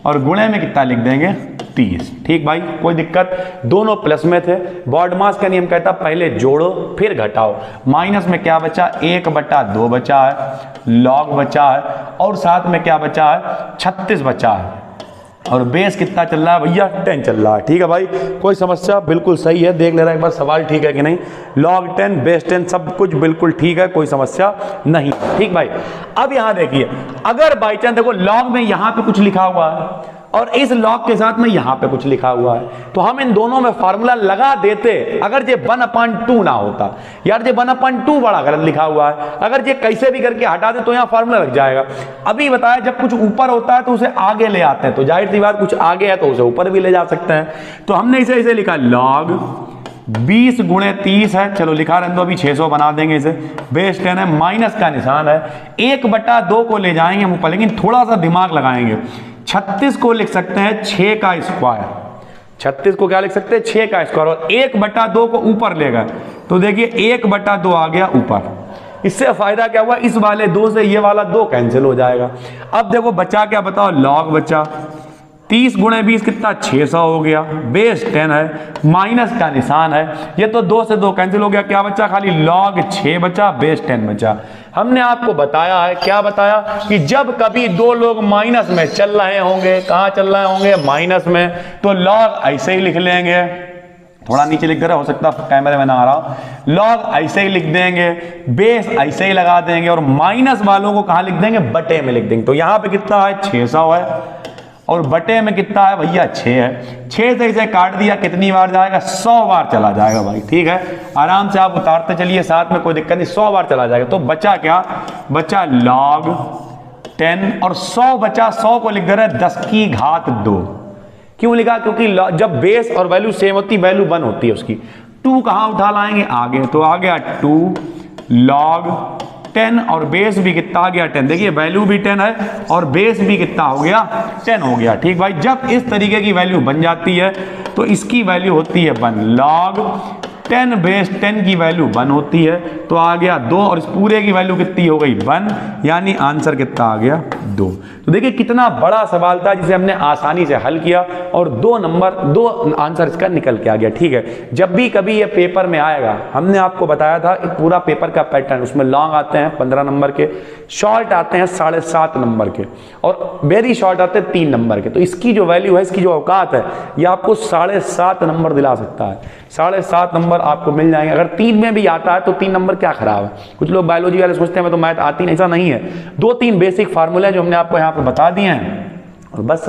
और गुणे में कितना लिख देंगे 30। ठीक भाई, कोई दिक्कत। दोनों प्लस में थे। बॉडमास का नियम कहता पहले जोड़ो फिर घटाओ। माइनस में क्या बचा, 1/2 बचा है, लॉग बचा है, और साथ में क्या बचा है 36 बचा है। और बेस कितना चल रहा है भैया 10 चल रहा है। ठीक है भाई, कोई समस्या, बिल्कुल सही है। देख ले रहा है एक बार सवाल ठीक है कि नहीं। log 10 बेस 10 सब कुछ बिल्कुल ठीक है, कोई समस्या नहीं। ठीक भाई, अब यहां देखिए, अगर बाई चांस देखो log में यहां पे कुछ लिखा हुआ है और इस लॉग के साथ में यहां पे कुछ लिखा हुआ है, तो हम इन दोनों में फार्मूला लगा देते अगर ये 1/2 ना होता। यार ये 1/2 बड़ा गलत लिखा हुआ है, अगर ये कैसे भी करके हटा दे तो यहां फार्मूला लग जाएगा। अभी बताया जब कुछ ऊपर होता है तो उसे आगे ले आते हैं, तो जाहिर सी बात कुछ आगे है तो उसे ऊपर भी ले जा सकते हैं। तो हमने इसे लिखा लॉग 20 × 30 है, चलो लिखा रहने दो, अभी 600 बना देंगे इसे, बेस 10 है, माइनस का निशान है, 1/2 को ले जाएंगे हम ऊपर, लेकिन थोड़ा सा दिमाग लगाएंगे। 36 को लिख सकते हैं 6 का स्क्वायर, 36 को क्या लिख सकते हैं 6 का स्क्वायर, और 1/2 को ऊपर ले गए तो देखिए 1/2 आ गया ऊपर। इससे फायदा क्या हुआ, इस वाले 2 से ये वाला 2 कैंसिल हो जाएगा। अब देखो बचा क्या, बताओ, लॉग बचा 30 × 20 कितना 600 हो गया, बेस 10 है, माइनस का निशान है, ये तो 2 से 2 कैंसिल हो गया, क्या बचा, खाली लॉग 6 बचा, बेस 10 बचा। हमने आपको बताया है, क्या बताया, कि जब कभी 2 लोग माइनस में चल रहे होंगे, कहां चल रहे होंगे, माइनस में, तो लॉग ऐसे ही लिख लेंगे, थोड़ा नीचे लिख दे रहा, हो सकता है कैमरे में ना आ रहा, लॉग ऐसे ही लिख देंगे, बेस ऐसे ही लगा देंगे, और माइनस वालों को कहां लिख देंगे, बटे में लिख देंगे। तो यहां पे कितना है 600 है, और बटे में कितना है भैया 6 है, 6 से इसे काट दिया, कितनी बार जाएगा, 100 बार चला जाएगा भाई, ठीक है, आराम से आप उतारते चलिए साथ में, कोई दिक्कत नहीं, 100 बार चला जाएगा। तो बचा क्या, बचा log 10, और 100 बचा, 100 को लिख दे रहे 10 की घात 2। क्यों लिखा, क्योंकि जब बेस और वैल्यू सेम होती, वैल्यू 1 होती है उसकी, 2 कहां उठा लाएंगे, आगे, तो आ गया 2 log 10, और बेस भी कितना आ गया 10, देखिए वैल्यू भी 10 है और बेस भी कितना हो गया 10 हो गया, ठीक भाई। जब इस तरीके की वैल्यू बन जाती है तो इसकी वैल्यू होती है 1, log 10 बेस 10 की वैल्यू 1 होती है, तो आ गया 2, और इस पूरे की वैल्यू कितनी हो गई 1, यानी आंसर कितना आ गया 2। तो देखिए कितना बड़ा सवाल था जिसे हमने आसानी से हल किया, और 2 आंसर इसका निकल के आ गया, ठीक है। जब भी कभी ये पेपर में आएगा, हमने आपको बताया था पूरा पेपर का पैटर्न, उसमें लॉन्ग आते हैं 15 नंबर के, शॉर्ट आते हैं 7.5 नंबर के, और वेरी शॉर्ट आते हैं 3 नंबर के। तो इसकी जो वैल्यू है, इसकी जो औकात है, ये आपको 7.5 नंबर दिला सकता है, 7.5 नंबर आपको मिल जाएंगे। अगर 3 में भी आता है तो 3 नंबर क्या खराब है। कुछ लोग बायोलॉजी वाले सोचते हैं मैं तो मैथ आती नहीं, ऐसा नहीं है। 2-3 बेसिक फार्मूले जो हमने आपको यहाँ पे बता दिए हैं, और बस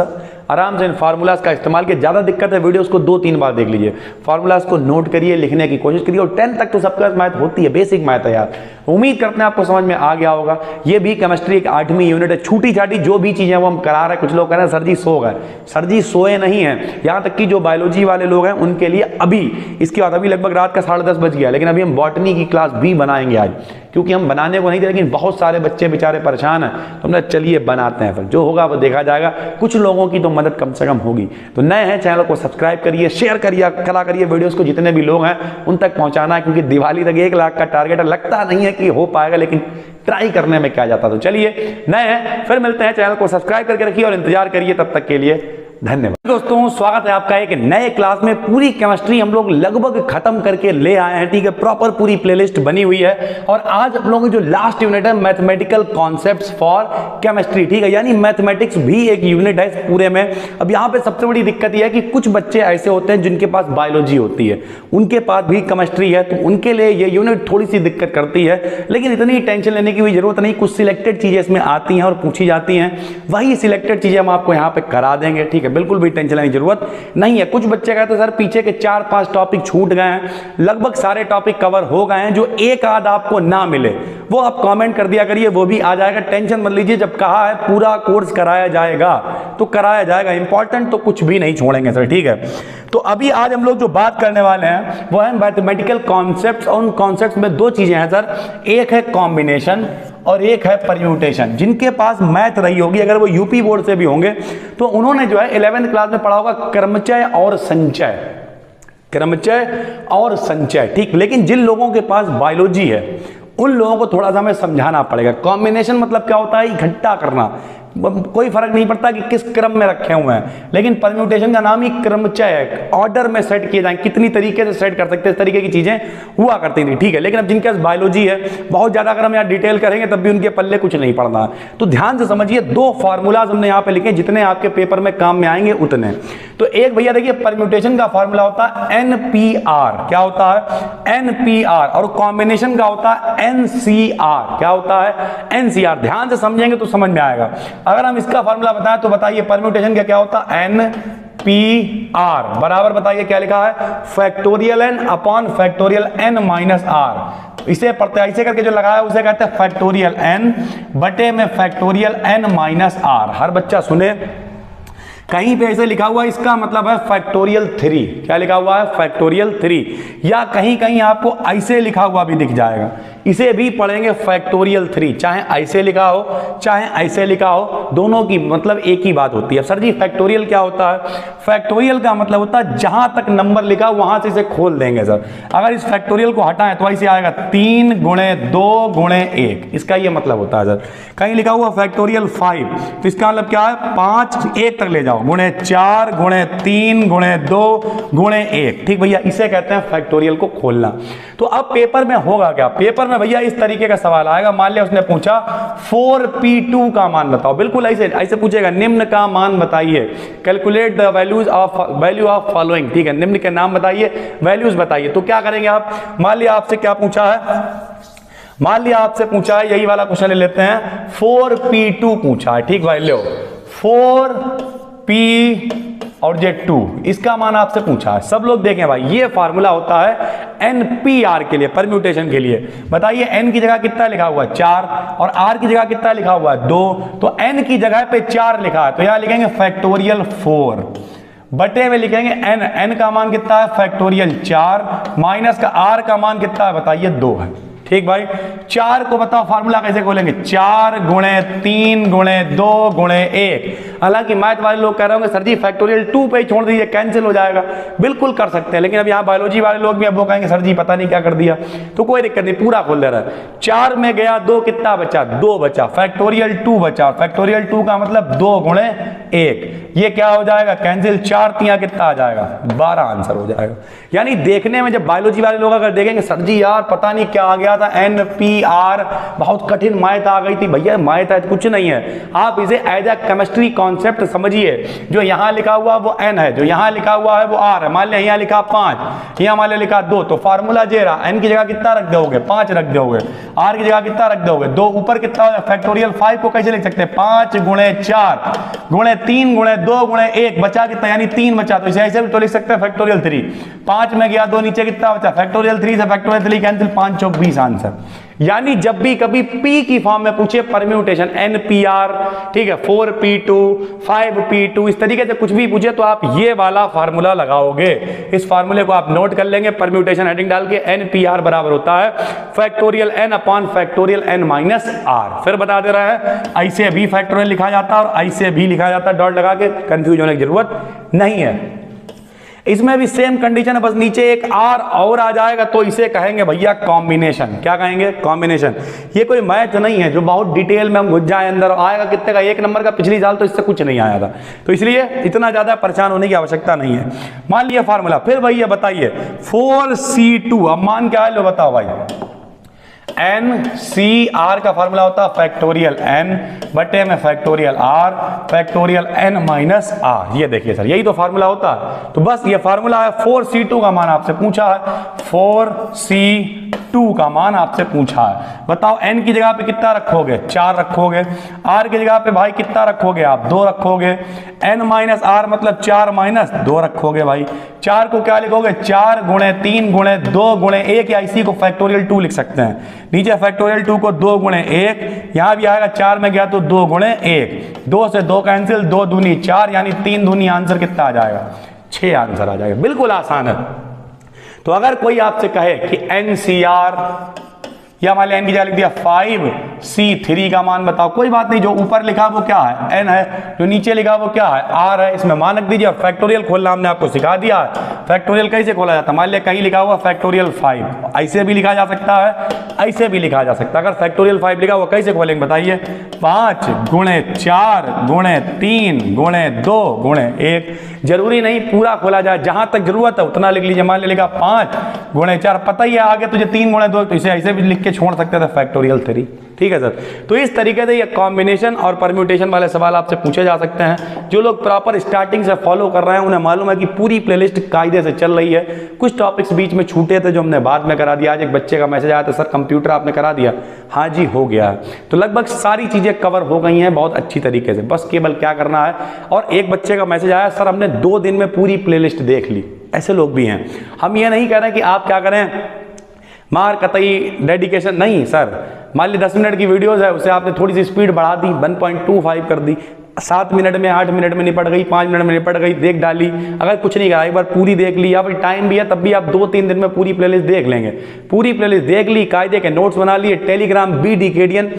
आराम से इन फार्मूलाज का इस्तेमाल किया। ज़्यादा दिक्कत है वीडियोस को 2-3 बार देख लीजिए, फार्मूलाज को नोट करिए, लिखने की कोशिश करिए, और 10 तक तो सबका मैथ होती है, बेसिक मैथ है यार। उम्मीद करते हैं आपको समझ में आ गया होगा। ये भी केमिस्ट्री एक 8वीं यूनिट है, छूटी छाटी जो भी चीज़ें वो हम करा रहे हैं। कुछ लोग कह रहे हैं सर जी सो गए, सर जी सोए नहीं हैं। यहाँ तक कि जो बायोलॉजी वाले लोग हैं उनके लिए अभी इसके बाद अभी लगभग रात का 10:30 बज गया, लेकिन अभी हम बॉटनी की क्लास भी बनाएंगे आज, क्योंकि हम बनाने को नहीं थे, लेकिन बहुत सारे बच्चे बेचारे परेशान हैं, तो हमने चलिए बनाते हैं, फिर जो होगा वो देखा जाएगा। कुछ लोगों की तो मदद कम से कम होगी। तो नए हैं, चैनल को सब्सक्राइब करिए, शेयर करिए, करा करिए वीडियोस को, जितने भी लोग हैं उन तक पहुंचाना है, क्योंकि दिवाली तक 1 लाख का टारगेट है। लगता नहीं है कि हो पाएगा, लेकिन ट्राई करने में क्या जाता। तो चलिए, नए हैं, फिर मिलते हैं, चैनल को सब्सक्राइब करके रखिए और इंतजार करिए, तब तक के लिए धन्यवाद। दोस्तों स्वागत है आपका एक नए क्लास में। पूरी केमिस्ट्री हम लोग लगभग खत्म करके ले आए हैं, ठीक है, प्रॉपर पूरी प्लेलिस्ट बनी हुई है। और आज हम लोगों की जो लास्ट यूनिट है, मैथमेटिकल कॉन्सेप्ट्स फॉर केमिस्ट्री, ठीक है, यानी मैथमेटिक्स भी एक यूनिट है इस पूरे में। अब यहाँ पे सबसे बड़ी दिक्कत यह है कि कुछ बच्चे ऐसे होते हैं जिनके पास बायोलॉजी होती है, उनके पास भी केमिस्ट्री है, तो उनके लिए ये यूनिट थोड़ी सी दिक्कत करती है, लेकिन इतनी टेंशन लेने की भी जरूरत नहीं। कुछ सिलेक्टेड चीजें इसमें आती हैं और पूछी जाती हैं, वही सिलेक्टेड चीजें हम आपको यहाँ पे करा देंगे, ठीक है, बिल्कुल भी टेंशन लेने की जरूरत नहीं है। कुछ बच्चे कहते हैं सर पीछे के 4-5 टॉपिक छूट गए हैं, लगभग सारे टॉपिक कवर हो गए हैं, जो एक आध आपको ना मिले वो आप कमेंट कर दिया करिए, वो भी आ जाएगा, टेंशन मत लीजिए। जब कहा है पूरा कोर्स कराया जाएगा तो कराया जाएगा, इंपॉर्टेंट तो कुछ भी नहीं छोड़ेंगे सर, ठीक है। तो अभी आज हम लोग जो बात करने वाले हैं वो है मैथमेटिकल कॉन्सेप्ट्स, और उन कॉन्सेप्ट्स में 2 चीजें हैं सर, एक है कॉम्बिनेशन और एक है परम्यूटेशन। जिनके पास मैथ रही होगी, अगर वो यूपी बोर्ड से भी होंगे, तो उन्होंने जो है 11th क्लास में पढ़ा होगा क्रमचय और संचय, क्रमचय और संचय, ठीक। लेकिन जिन लोगों के पास बायोलॉजी है उन लोगों को थोड़ा सा हमें समझाना पड़ेगा। कॉम्बिनेशन मतलब क्या होता है, इकट्ठा करना, कोई फर्क नहीं पड़ता कि किस क्रम में रखे हुए हैं, लेकिन परम्यूटेशन का नाम ही क्रमचय है, ऑर्डर में सेट किए जाएं, कितनी तरीके से सेट कर सकते हैं, इस तरीके की चीजें हुआ करती थी, ठीक है। लेकिन अब जिनके पास बायोलॉजी है, बहुत ज्यादा अगर हम यहाँ डिटेल करेंगे तब भी उनके पल्ले कुछ नहीं पड़ना। तो ध्यान से समझिए, 2 फार्मूलाज हमने यहाँ पे लिखे, जितने आपके पेपर में काम में आएंगे उतने। तो एक भैया देखिए, परम्यूटेशन का फार्मूला होता है NPR, क्या होता है NPR, और कॉम्बिनेशन का होता है NCR, क्या होता है NCR। ध्यान से समझेंगे तो समझ में आएगा। अगर हम इसका फॉर्मूला बताएं तो बताइए परम्यूटेशन का क्या होता है, एन पी आर बराबर बताइए क्या लिखा है, factorial n upon factorial n minus r. इसे पढ़ते ऐसे करके जो लगाया उसे कहते हैं फैक्टोरियल एन बटे में फैक्टोरियल एन माइनस आर। हर बच्चा सुने, कहीं पे ऐसे लिखा हुआ है इसका मतलब है फैक्टोरियल 3, क्या लिखा हुआ है, फैक्टोरियल 3, या कहीं कहीं आपको ऐसे लिखा हुआ भी दिख जाएगा, इसे भी पढ़ेंगे फैक्टोरियल 3, चाहे ऐसे लिखा हो चाहे ऐसे लिखा हो, दोनों की मतलब एक ही बात होती है। सर जी फैक्टोरियल क्या होता है, फैक्टोरियल का मतलब होता है जहां तक नंबर लिखा वहां से इसे खोल देंगे सर। अगर इस फैक्टोरियल को हटाएं तो ऐसे आएगा 3 गुणे 2 गुणे 1, इसका ये मतलब होता है सर। कहीं लिखा हुआ फैक्टोरियल 5 तो इसका मतलब क्या है, 5 1 तक ले जाओ, गुणे 4 गुणे 3 गुणे 2 गुणे 1, ठीक भैया, इसे कहते हैं फैक्टोरियल को खोलना। तो अब पेपर में होगा क्या, पेपर में भैया इस तरीके का सवाल आएगा, मान लिया उसने पूछा 4p2 का मान बताओ, बिल्कुल ऐसे ऐसे पूछेगा, निम्न का मान बताइए, calculate the value of following, ठीक है, निम्न के नाम बताइए, वैल्यूज बताइए। तो क्या करेंगे आप, मान लिया आपसे क्या पूछा है, मान लिया आपसे पूछा है यही वाला क्वेश्चन ले लेते हैं, 4p2 पूछा है, ठीक भाई, लो 4p और Z2 इसका मान आपसे पूछा है। सब लोग देखें भाई, ये फार्मूला होता है NPR के लिए, परम्यूटेशन के लिए। बताइए n की जगह कितना लिखा हुआ है 4 और r की जगह कितना लिखा हुआ है 2, तो n की जगह पे 4 लिखा है तो यहां लिखेंगे फैक्टोरियल 4 बटे में लिखेंगे n का मान कितना है फैक्टोरियल 4 माइनस का r का मान कितना है बताइए 2 है, ठीक भाई। 4 को बताओ फार्मूला कैसे खोलेंगे, 4 गुणे 3 गुणे 2 गुणे 1। हालांकि मैथ वाले लोग कह रहे होंगे सर जी फैक्टोरियल 2 पे ही छोड़ दीजिए कैंसिल हो जाएगा, बिल्कुल कर सकते हैं, लेकिन अब यहाँ बायोलॉजी वाले लोग भी अब वो कहेंगे सर जी पता नहीं क्या कर दिया, तो कोई दिक्कत नहीं, पूरा खोल दे रहा है। 4 में गया 2 कितना बचा, 2 बचा, फैक्टोरियल 2 बचा, फैक्टोरियल 2 का मतलब 2 गुणे 1, ये क्या हो जाएगा कैंसिल, 4 तिया कितना आ जाएगा 12 आंसर हो जाएगा। यानी देखने में जब बायोलॉजी वाले लोग अगर देखेंगे सर जी यार पता नहीं क्या आ गया था, NPR बहुत कठिन मैथ आ गई थी, भैया मैथ है कुछ नहीं है, आप इसे एज ए केमिस्ट्री कॉन्सेप्ट समझिए। जो यहां लिखा हुआ वो n है, जो यहां लिखा हुआ है वो r है, मान लिया यहां लिखा 5, यहां मान लिया लिखा 2, तो फार्मूला जे रहा, n की जगह कितना रख दोगे 5 रख दोगे, r की जगह कितना रख दोगे 2, ऊपर कितना हो, फैक्टोरियल 5 को कैसे लिख सकते हैं 5 गुणे 4 गुणे 3 गुणे 2 गुणे 1, बचा कितना यानी 3 बचा, तो इसे ऐसे भी तो लिख सकते हैं फैक्टोरियल 3, 5 में गया 2 नीचे कितना बचा, फैक्टोरियल 3 से फैक्टोरियल 3 कैंसिल, 5 चौक 20 आंसर। यानी जब भी कभी p की फॉर्म में पूछे परम्यूटेशन NPR, ठीक है, 4p2 5p2 इस तरीके से कुछ भी पूछे तो आप ये वाला फार्मूला लगाओगे, इस फार्मूले को आप नोट कर लेंगे, परम्यूटेशन हेडिंग डाल के NPR बराबर होता है factorial n upon factorial n minus r। फिर बता दे रहा है ऐसे भी फैक्टोरियल लिखा जाता है और ऐसे भी लिखा जाता है, डॉट लगा के कंफ्यूज होने की जरूरत नहीं है। इसमें भी सेम कंडीशन है, बस नीचे एक आर और आ जाएगा तो इसे कहेंगे भैया कॉम्बिनेशन। क्या कहेंगे, कॉम्बिनेशन। ये कोई मैथ नहीं है जो बहुत डिटेल में हम घुस जाए अंदर, आएगा कितने का 1 नंबर का, पिछली साल तो इससे कुछ नहीं आया था, तो इसलिए इतना ज्यादा परेशान होने की आवश्यकता नहीं है। मान लिया फार्मूला, फिर भैया बताइए 4C2, अब मान क्या है लो बताओ भाई, NCR का फार्मूला होता है फैक्टोरियल n बटे में factorial r factorial n minus r। ये देखिए सर यही तो फार्मूला होता है, तो बस ये फार्मूला है। 4C2 का मान आपसे पूछा है, 4C2 का मान आपसे पूछा है, बताओ n की जगह पे कितना रखोगे 4 रखोगे, r की जगह पे भाई कितना रखोगे आप 2 रखोगे, n माइनस r मतलब 4 माइनस 2 रखोगे भाई। 4 को क्या लिखोगे 4 गुणे 3 गुणे 2 गुणे 1, या इसी को फैक्टोरियल 2 लिख सकते हैं, नीचे फैक्टोरियल 2 को 2 गुणे 1, यहां भी आएगा 4 में गया तो 2 गुणे 1, 2 से 2 कैंसिल, 2 दूनी 4 यानी 3 दूनी आंसर कितना आ जाएगा 6 आंसर आ जाएगा, बिल्कुल आसान है। तो अगर कोई आपसे कहे कि NCR या मान लिया n की जगह लिख दिया 5C3 का मान बताओ, कोई बात नहीं, जो ऊपर लिखा वो क्या है n है, जो नीचे लिखा वो क्या है r है, इसमें मान रख दीजिए। और फैक्टोरियल खोलना हमने आपको सिखा दिया है, फैक्टोरियल कैसे खोला जाता है। मान लिया कहीं लिखा हुआ फैक्टोरियल 5, ऐसे भी लिखा जा सकता है, ऐसे भी लिखा जा सकता है। अगर फैक्टोरियल 5 लिखा हुआ कैसे खोलेंगे बताइए, 5 गुणे 4 गुणे 3 गुणे 2 गुणे 1, जरूरी नहीं पूरा खोला जाए, जहां तक जरूरत है उतना लिख लीजिए। मान लिया लिखा 5 गुणे 4, पता ही है आगे तुझे 3 गुणे 2, तो इसे ऐसे भी लिख के छोड़ सकते थे फैक्टोरियल 3। ठीक है सर। तो इस तरीके से ये कॉम्बिनेशन और परम्यूटेशन वाले सवाल आपसे पूछे जा सकते हैं। जो लोग प्रॉपर स्टार्टिंग से फॉलो कर रहे हैं उन्हें मालूम है कि पूरी प्लेलिस्ट कायदे से चल रही है। कुछ टॉपिक्स बीच में छूटे थे जो हमने बाद में करा दिया। आज एक बच्चे का मैसेज आया था, सर कंप्यूटर आपने करा दिया? हाँ जी हो गया है। तो लगभग सारी चीजें कवर हो गई हैं बहुत अच्छी तरीके से, बस केवल क्या करना है। और एक बच्चे का मैसेज आया, सर हमने 2 दिन में पूरी प्लेलिस्ट देख ली। ऐसे लोग भी हैं। हम ये नहीं कह रहे कि आप क्या करें, मार कतई डेडिकेशन नहीं सर। मान ली 10 मिनट की वीडियोस है, उसे आपने थोड़ी सी स्पीड बढ़ा दी, 1.25 कर दी, 7 मिनट में 8 मिनट में निपट गई, 5 मिनट में निपट गई, देख डाली। अगर कुछ नहीं करा, एक बार पूरी देख ली, या फिर टाइम भी है तब भी आप 2-3 दिन में पूरी प्लेलिस्ट देख लेंगे। पूरी प्लेलिस्ट देख ली, कायदे के नोट्स बना लिए, टेलीग्राम BDKDN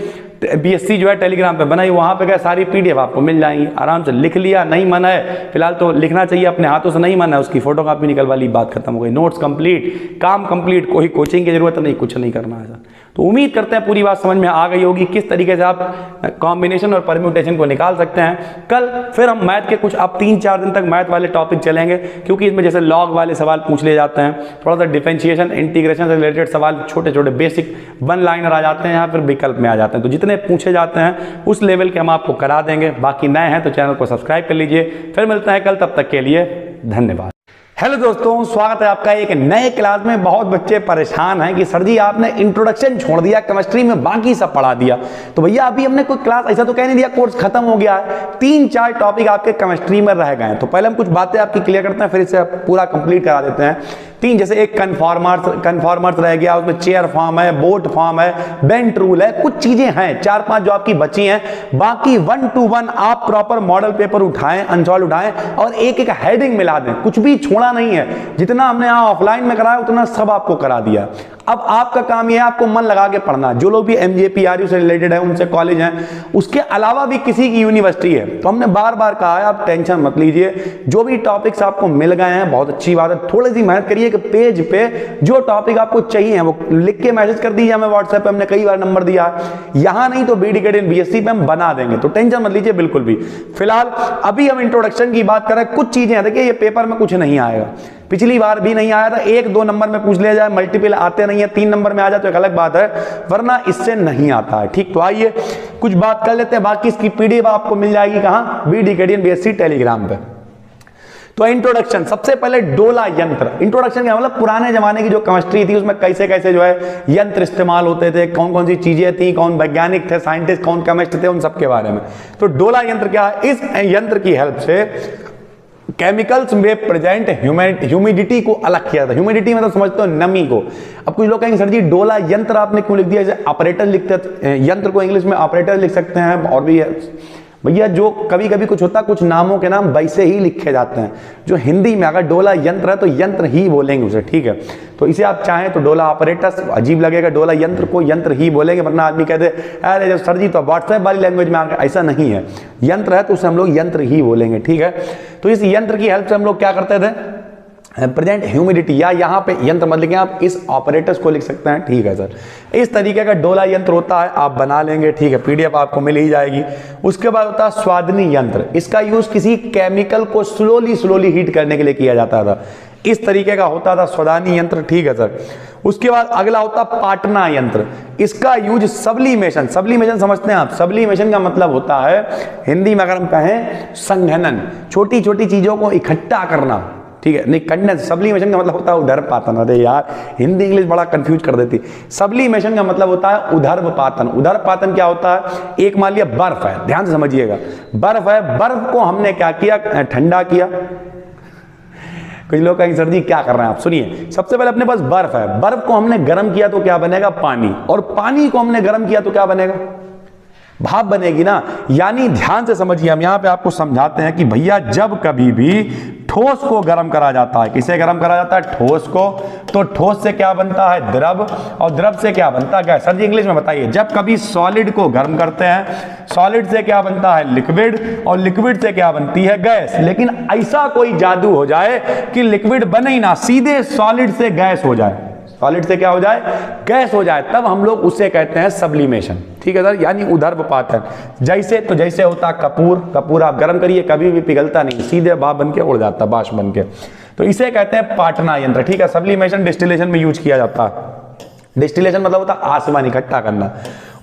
BSc जो है टेलीग्राम पे बनाई, वहां पे गए सारी PDF आपको मिल जाएंगी, आराम से लिख लिया। नहीं मन है फिलहाल तो लिखना चाहिए अपने हाथों से, नहीं मन है उसकी फोटो कॉपी निकलवा ली, बात खत्म हो गई। नोट्स कंप्लीट, काम कंप्लीट, कोई कोचिंग की जरूरत नहीं, कुछ नहीं करना है। तो उम्मीद करते हैं पूरी बात समझ में आ गई होगी किस तरीके से आप कॉम्बिनेशन और परम्यूटेशन को निकाल सकते हैं। कल फिर हम मैथ के कुछ अब 3-4 दिन तक मैथ वाले टॉपिक चलेंगे, क्योंकि इसमें जैसे लॉग वाले सवाल पूछ लिए जाते हैं, थोड़ा सा डिफरेंशिएशन इंटीग्रेशन से रिलेटेड सवाल, छोटे छोटे बेसिक 1 लाइनर आ जाते हैं या फिर विकल्प में आ जाते हैं। तो जितने पूछे जाते हैं उस लेवल के हम आपको करा देंगे। बाकी नए हैं तो चैनल को सब्सक्राइब कर लीजिए। फिर मिलते हैं कल, तब तक के लिए धन्यवाद। हेलो दोस्तों, स्वागत है आपका एक नए क्लास में। बहुत बच्चे परेशान हैं कि सर जी आपने इंट्रोडक्शन छोड़ दिया केमिस्ट्री में, बाकी सब पढ़ा दिया। तो भैया अभी हमने कोई क्लास ऐसा तो कह नहीं दिया कोर्स खत्म हो गया है। 3-4 टॉपिक आपके केमिस्ट्री में रह गए हैं। तो पहले हम कुछ बातें आपकी क्लियर करते हैं, फिर इसे पूरा कंप्लीट करा देते हैं। 3 जैसे एक कन्फॉर्मर्स रह गया, उसमें चेयर फॉर्म है, बोट फॉर्म है, बेंट रूल है, कुछ चीजें हैं 4-5 जो आपकी बची हैं। बाकी 1 to 1 आप प्रॉपर मॉडल पेपर उठाएं, अनसॉल्व उठाएं और एक एक हेडिंग मिला दें, कुछ भी छोड़ा नहीं है। जितना हमने यहाँ ऑफलाइन में कराया उतना सब आपको करा दिया। अब आपका काम यह है आपको मन लगा के पढ़ना। जो लोग भी MJPRU से रिलेटेड है, उनसे कॉलेज हैं, उसके अलावा भी किसी की यूनिवर्सिटी है, तो हमने बार बार कहा है आप टेंशन मत लीजिए। जो भी टॉपिक्स आपको मिल गए हैं बहुत अच्छी बात है, थोड़ी सी मेहनत करिए कि पेज पे जो टॉपिक आपको चाहिए वो लिख के मैसेज कर दीजिए हमें व्हाट्सएप पे, हमने कई बार नंबर दिया। यहां नहीं तो BDKDN BSc पे हम बना देंगे, तो टेंशन मत लीजिए बिल्कुल भी। फिलहाल अभी हम इंट्रोडक्शन की बात करें, कुछ चीजें देखिए ये पेपर में कुछ नहीं आएगा, पिछली बार भी नहीं आया था। 1-2 नंबर में पूछ लिया जाए, मल्टीपल आते नहीं है, 3 नंबर में आ जाए तो एक अलग बात है, वरना इससे नहीं आता है। ठीक, तो आइए कुछ बात कर लेते हैं। बाकी इसकी PDF आपको मिल जाएगी कहां? BDKDN BSc टेलीग्राम पे। तो इंट्रोडक्शन, सबसे पहले डोला यंत्र। इंट्रोडक्शन का मतलब पुराने जमाने की जो केमिस्ट्री थी उसमें कैसे कैसे जो है यंत्र इस्तेमाल होते थे, कौन कौन सी चीजें थी, कौन वैज्ञानिक थे, साइंटिस्ट कौन केमिस्ट थे, उन सब के बारे में। तो डोला यंत्र क्या है? इस यंत्र की हेल्प से केमिकल्स में प्रेजेंट ह्यूमिडिटी को अलग किया था। ह्यूमिडिटी मतलब समझते हो नमी को। अब कुछ लोग कहेंगे सर जी डोला यंत्र आपने क्यों लिख दिया? जैसे ऑपरेटर लिखते, यंत्र को इंग्लिश में ऑपरेटर लिख सकते हैं, और भी भैया जो कभी कभी कुछ होता है, कुछ नामों के नाम वैसे ही लिखे जाते हैं। जो हिंदी में अगर डोला यंत्र है तो यंत्र ही बोलेंगे उसे, ठीक है। तो इसे आप चाहें तो डोला ऑपरेटर्स, अजीब लगेगा, डोला यंत्र को यंत्र ही बोलेंगे, वरना आदमी कहते अरे जब सर जी तो व्हाट्सएप वाली लैंग्वेज में आ गए। ऐसा नहीं है, यंत्र है तो उसे हम लोग यंत्र ही बोलेंगे, ठीक है। तो इस यंत्र की हेल्प से हम लोग क्या करते थे? प्रेजेंट ह्यूमिडिटी, या यहाँ पे यंत्र मत लिखें आप, इस ऑपरेटर्स को लिख सकते हैं, ठीक है सर। इस तरीके का डोला यंत्र होता है, आप बना लेंगे, ठीक है। PDF आपको मिल ही जाएगी। उसके बाद होता है स्वादनी यंत्र। इसका यूज किसी केमिकल को स्लोली हीट करने के लिए किया जाता था। इस तरीके का होता था स्वादनी यंत्र, ठीक है सर। उसके बाद अगला होता पाटना यंत्र। इसका यूज सब्लिमेशन समझते हैं आप? सब्लिमेशन का मतलब होता है हिंदी में अगर हम कहें संघनन, छोटी छोटी चीजों को इकट्ठा करना, ठीक है। नहीं, कंडेंस। सब्लिमेशन का मतलब होता है उदरपातन। अरे यार हिंदी इंग्लिश बड़ा कंफ्यूज कर देती। सब्लिमेशन का मतलब होता है उदरपातन। उदरपातन क्या होता है? एक मान लिया बर्फ है, ध्यान से समझिएगा, बर्फ है, बर्फ को हमने क्या किया? ठंडा किया। कुछ लोग कहेंगे सर जी क्या कर रहे हैं आप? सुनिए, सबसे पहले अपने पास बर्फ है, बर्फ को हमने गर्म किया तो क्या बनेगा? पानी। और पानी को हमने गर्म किया तो क्या बनेगा? भाप बनेगी ना। यानी ध्यान से समझिए, हम यहां पे आपको समझाते हैं कि भैया जब कभी भी ठोस को गर्म करा जाता है, किसे गर्म करा जाता है? ठोस को। तो ठोस से क्या बनता है? द्रव। और द्रव से क्या बनता है? क्या? सर जी इंग्लिश में बताइए। जब कभी सॉलिड को गर्म करते हैं, सॉलिड से क्या बनता है? लिक्विड। और लिक्विड से क्या बनती है? गैस। लेकिन ऐसा कोई जादू हो जाए कि लिक्विड बने ही ना, सीधे सॉलिड से गैस हो जाए। सॉलिड से क्या हो जाए? गैस हो जाए, तब हम लोग उसे कहते हैं सब्लिमेशन, ठीक है सर। यानी उदर्वपातन। जैसे होता कपूर, कपूर आप गर्म करिए कभी भी पिघलता नहीं, सीधे भाप बन के उड़ जाता, बाष्प बन के। तो इसे कहते हैं पाटना यंत्र, ठीक है। सब्लिमेशन डिस्टिलेशन में यूज किया जाता है। डिस्टिलेशन मतलब होता है आसमान इकट्ठा करना।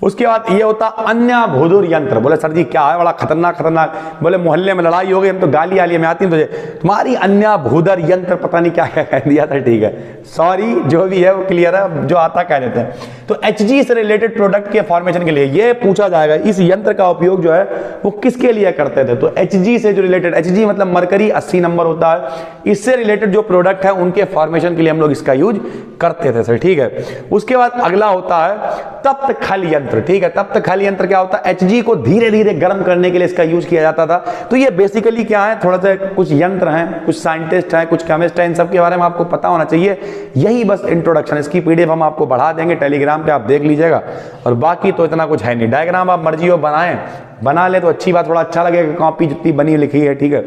उसके बाद ये होता अन्याभूदुर यंत्र। बोले सर जी क्या है, बड़ा खतरनाक खतरनाक, बोले मोहल्ले में लड़ाई हो गई, हम तो गाली आली में आती है तुझे, तुम्हारी अन्याभूदर यंत्र पता नहीं क्या क्या कह दिया था। ठीक है, सॉरी, जो भी है वो क्लियर है, जो आता कह देते हैं। तो HG से रिलेटेड प्रोडक्ट के फॉर्मेशन के लिए ये पूछा जाएगा, इस यंत्र का उपयोग जो है वो किसके लिए करते थे। तो HG से जो रिलेटेड, HG मतलब मरकरी 80 नंबर होता है, इससे रिलेटेड जो प्रोडक्ट है उनके फॉर्मेशन के लिए हम लोग इसका यूज करते थे सर। ठीक है, उसके बाद अगला होता है तप्त खल यंत्र। ठीक है, तप्त खल यंत्र क्या होता है, HG को धीरे धीरे गर्म करने के लिए इसका यूज किया जाता था। तो ये बेसिकली क्या है, थोड़ा सा कुछ यंत्र हैं, कुछ साइंटिस्ट हैं, कुछ केमिस्ट हैं, इन सब के बारे में आपको पता होना चाहिए। यही बस इंट्रोडक्शन, इसकी PDF हम आपको बढ़ा देंगे टेलीग्राम पे, आप देख लीजिएगा। और बाकी तो इतना कुछ है नहीं, डायग्राम आप मर्जी हो बनाएं, बना ले तो अच्छी बात, थोड़ा अच्छा लगेगा, कॉपी जितनी बनी लिखी है। ठीक है,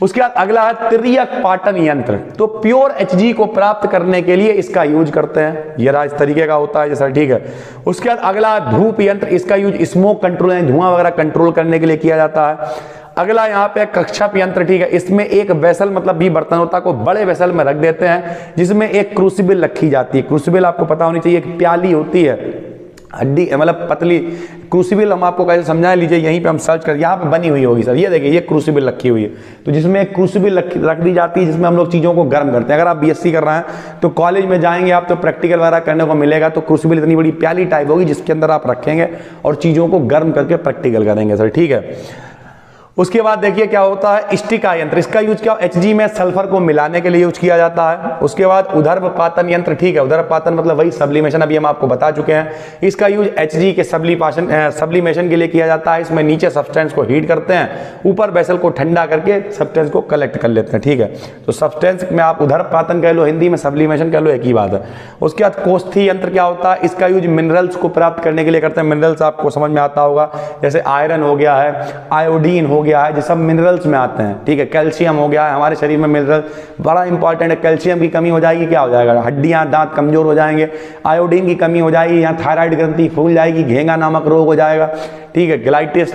उसके बाद अगला है तिर्यक पाटन यंत्र। तो प्योर HG को प्राप्त करने के लिए इसका यूज करते हैं, ये इस तरीके का होता है जैसा। ठीक है, उसके बाद अगला धूप यंत्र, इसका यूज स्मोक कंट्रोल, धुआं वगैरह कंट्रोल करने के लिए किया जाता है। अगला यहाँ पे कक्षप यंत्र। ठीक है, इसमें एक वेसल मतलब भी बर्तन होता है को बड़े वेसल में रख देते हैं, जिसमें एक क्रूसिबल रखी जाती है। क्रूसिबल आपको पता होनी चाहिए, एक प्याली होती है, हड्डी मतलब पतली। क्रूसिबल हम आपको कैसे समझा लीजिए, यहीं पे हम सर्च कर, यहाँ पे बनी हुई होगी सर, ये देखिए ये क्रूसिबल रखी हुई है। तो जिसमें एक क्रूसिबल रख दी जाती है, जिसमें हम लोग चीज़ों को गर्म करते हैं। अगर आप BSc कर रहे हैं तो कॉलेज में जाएंगे आप तो प्रैक्टिकल वगैरह करने को मिलेगा। तो क्रूसिबल इतनी बड़ी प्याली टाइप होगी जिसके अंदर आप रखेंगे और चीज़ों को गर्म करके प्रैक्टिकल करेंगे सर। ठीक है, उसके बाद देखिए क्या होता है स्टिका यंत्र। इसका यूज क्या, HG में सल्फर को मिलाने के लिए यूज किया जाता है। उसके बाद उदर्भपातन यंत्र। ठीक है, उदर्भपातन मतलब वही सब्लिमेशन, अभी हम आपको बता चुके हैं। इसका यूज HG के सब्लिमेशन के लिए किया जाता है। इसमें नीचे सब्सटेंस को हीट करते हैं, ऊपर वेसल को ठंडा करके सब्सटेंस को कलेक्ट कर लेते हैं। ठीक है, तो सब्सटेंस में आप उदर्भपातन कह लो, हिंदी में सब्लिमेशन कह लो, एक ही बात है। उसके बाद कोस्थी यंत्र क्या होता है, इसका यूज मिनरल्स को प्राप्त करने के लिए करते हैं। मिनरल्स आपको समझ में आता होगा, जैसे आयरन हो गया है, आयोडीन हो गया है, जो सब मिनरल्स में आते हैं। ठीक है, कैल्शियम हो गया है, हमारे शरीर में मिनरल बड़ा इंपॉर्टेंट है। कैल्शियम की कमी हो जाएगी, क्या हो जाएगा, हड्डियां दांत कमजोर हो जाएंगे। आयोडीन की कमी हो जाएगी, यहाँ थायराइड ग्रंथि फूल जाएगी, घेंगा नामक रोग हो जाएगा। ठीक है, ग्लाइटिस।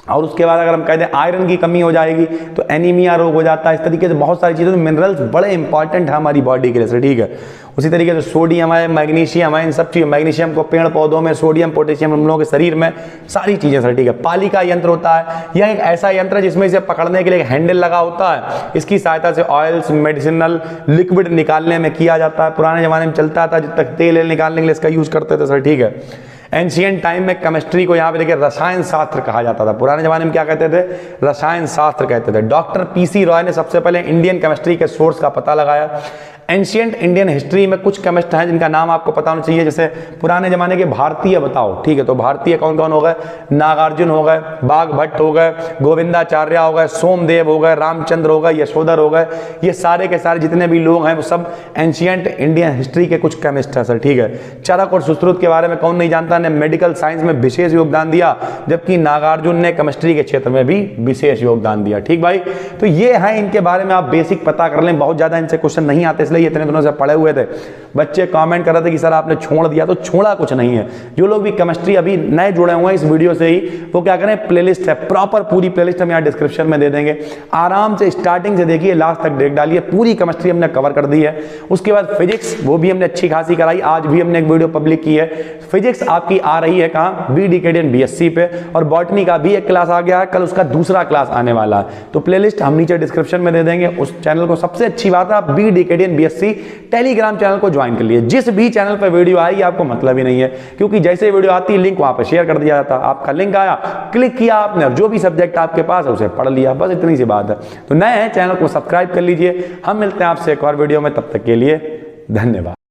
और उसके बाद अगर हम कहते हैं आयरन की कमी हो जाएगी तो एनीमिया रोग हो जाता है। इस तरीके से बहुत सारी चीज़ें, तो मिनरल्स बड़े इंपॉर्टेंट है हमारी बॉडी के लिए सर। ठीक है, उसी तरीके से सोडियम है, मैग्नीशियम है, इन सब चीज़, मैग्नीशियम को पेड़ पौधों में, सोडियम पोटेशियम हम लोगों के शरीर में, सारी चीज़ें सर। ठीक है, पालिका यंत्र होता है, यह एक ऐसा यंत्र है जिसमें इसे पकड़ने के लिए एक हैंडल लगा होता है। इसकी सहायता से ऑयल्स, मेडिसिनल लिक्विड निकालने में किया जाता है। पुराने जमाने में चलता था, जब तक तेल निकालने के लिए इसका यूज करते थे सर। ठीक है, एंशियंट टाइम में केमिस्ट्री को यहाँ पे देखिए रसायन शास्त्र कहा जाता था। पुराने जमाने में क्या कहते थे, रसायन शास्त्र कहते थे। डॉक्टर PC रॉय ने सबसे पहले इंडियन केमिस्ट्री के सोर्स का पता लगाया। एंशियंट इंडियन हिस्ट्री में कुछ केमिस्ट हैं जिनका नाम आपको पता होना चाहिए, जैसे पुराने जमाने के भारतीय बताओ। ठीक है, तो भारतीय कौन कौन हो गए, नागार्जुन हो गए, बागभट्ट हो गए, गोविंदाचार्य हो गए, सोमदेव हो गए, रामचंद्र हो गए, यशोधर हो गए। ये सारे के सारे जितने भी लोग हैं वो सब एंशियंट इंडियन हिस्ट्री के कुछ केमिस्ट हैं सर। ठीक है, चरक और सुश्रुत के बारे में कौन नहीं जानता, ने मेडिकल साइंस में विशेष योगदान दिया, जबकि नागार्जुन ने केमिस्ट्री के क्षेत्र में भी विशेष योगदान दिया। ठीक भाई, तो ये है, इनके बारे में आप बेसिक पता कर लें, बहुत ज्यादा इनसे क्वेश्चन नहीं आते, इसलिए इतने दिनों से पढ़े हुए थे। बच्चे कमेंट कर रहे थे कि सर आपने छोड़ दिया, तो छोड़ा कुछ नहीं है। जो लोग भी केमिस्ट्री अभी नए जुड़े हुए हैं इस वीडियो से ही, वो क्या करें, प्लेलिस्ट है, प्रॉपर पूरी प्लेलिस्ट हम यहाँ डिस्क्रिप्शन में दे देंगे। आराम से स्टार्टिंग से देखिए, लास्ट तक देख डालिए, पूरी केमिस्ट्री हमने कवर कर दी है। उसके बाद फिजिक्स, वो भी हमने अच्छी खासी कराई। आज भी हमने एक वीडियो पब्लिक की है। फिजिक्स आपकी आ रही है कहाँ, BDKD BSc पे, और बॉटनी का भी एक क्लास आ गया है, कल उसका दूसरा क्लास आने वाला है। तो प्लेलिस्ट हम नीचे डिस्क्रिप्शन में दे देंगे। उस चैनल को, सबसे अच्छी बात है, आप BDKD BSc टेलीग्राम चैनल को ज्वाइन कर लिए। जिस भी चैनल पर वीडियो आई आपको मतलब ही नहीं है, क्योंकि जैसे वीडियो आती है लिंक वहां पर शेयर कर दिया जाता है। आपका लिंक आया, क्लिक किया आपने, जो भी सब्जेक्ट आपके पास है उसे पढ़ लिया, बस इतनी सी बात है। तो नए हैं, चैनल को सब्सक्राइब कर लीजिए। हम मिलते हैं आपसे एक और वीडियो में, तब तक के लिए धन्यवाद।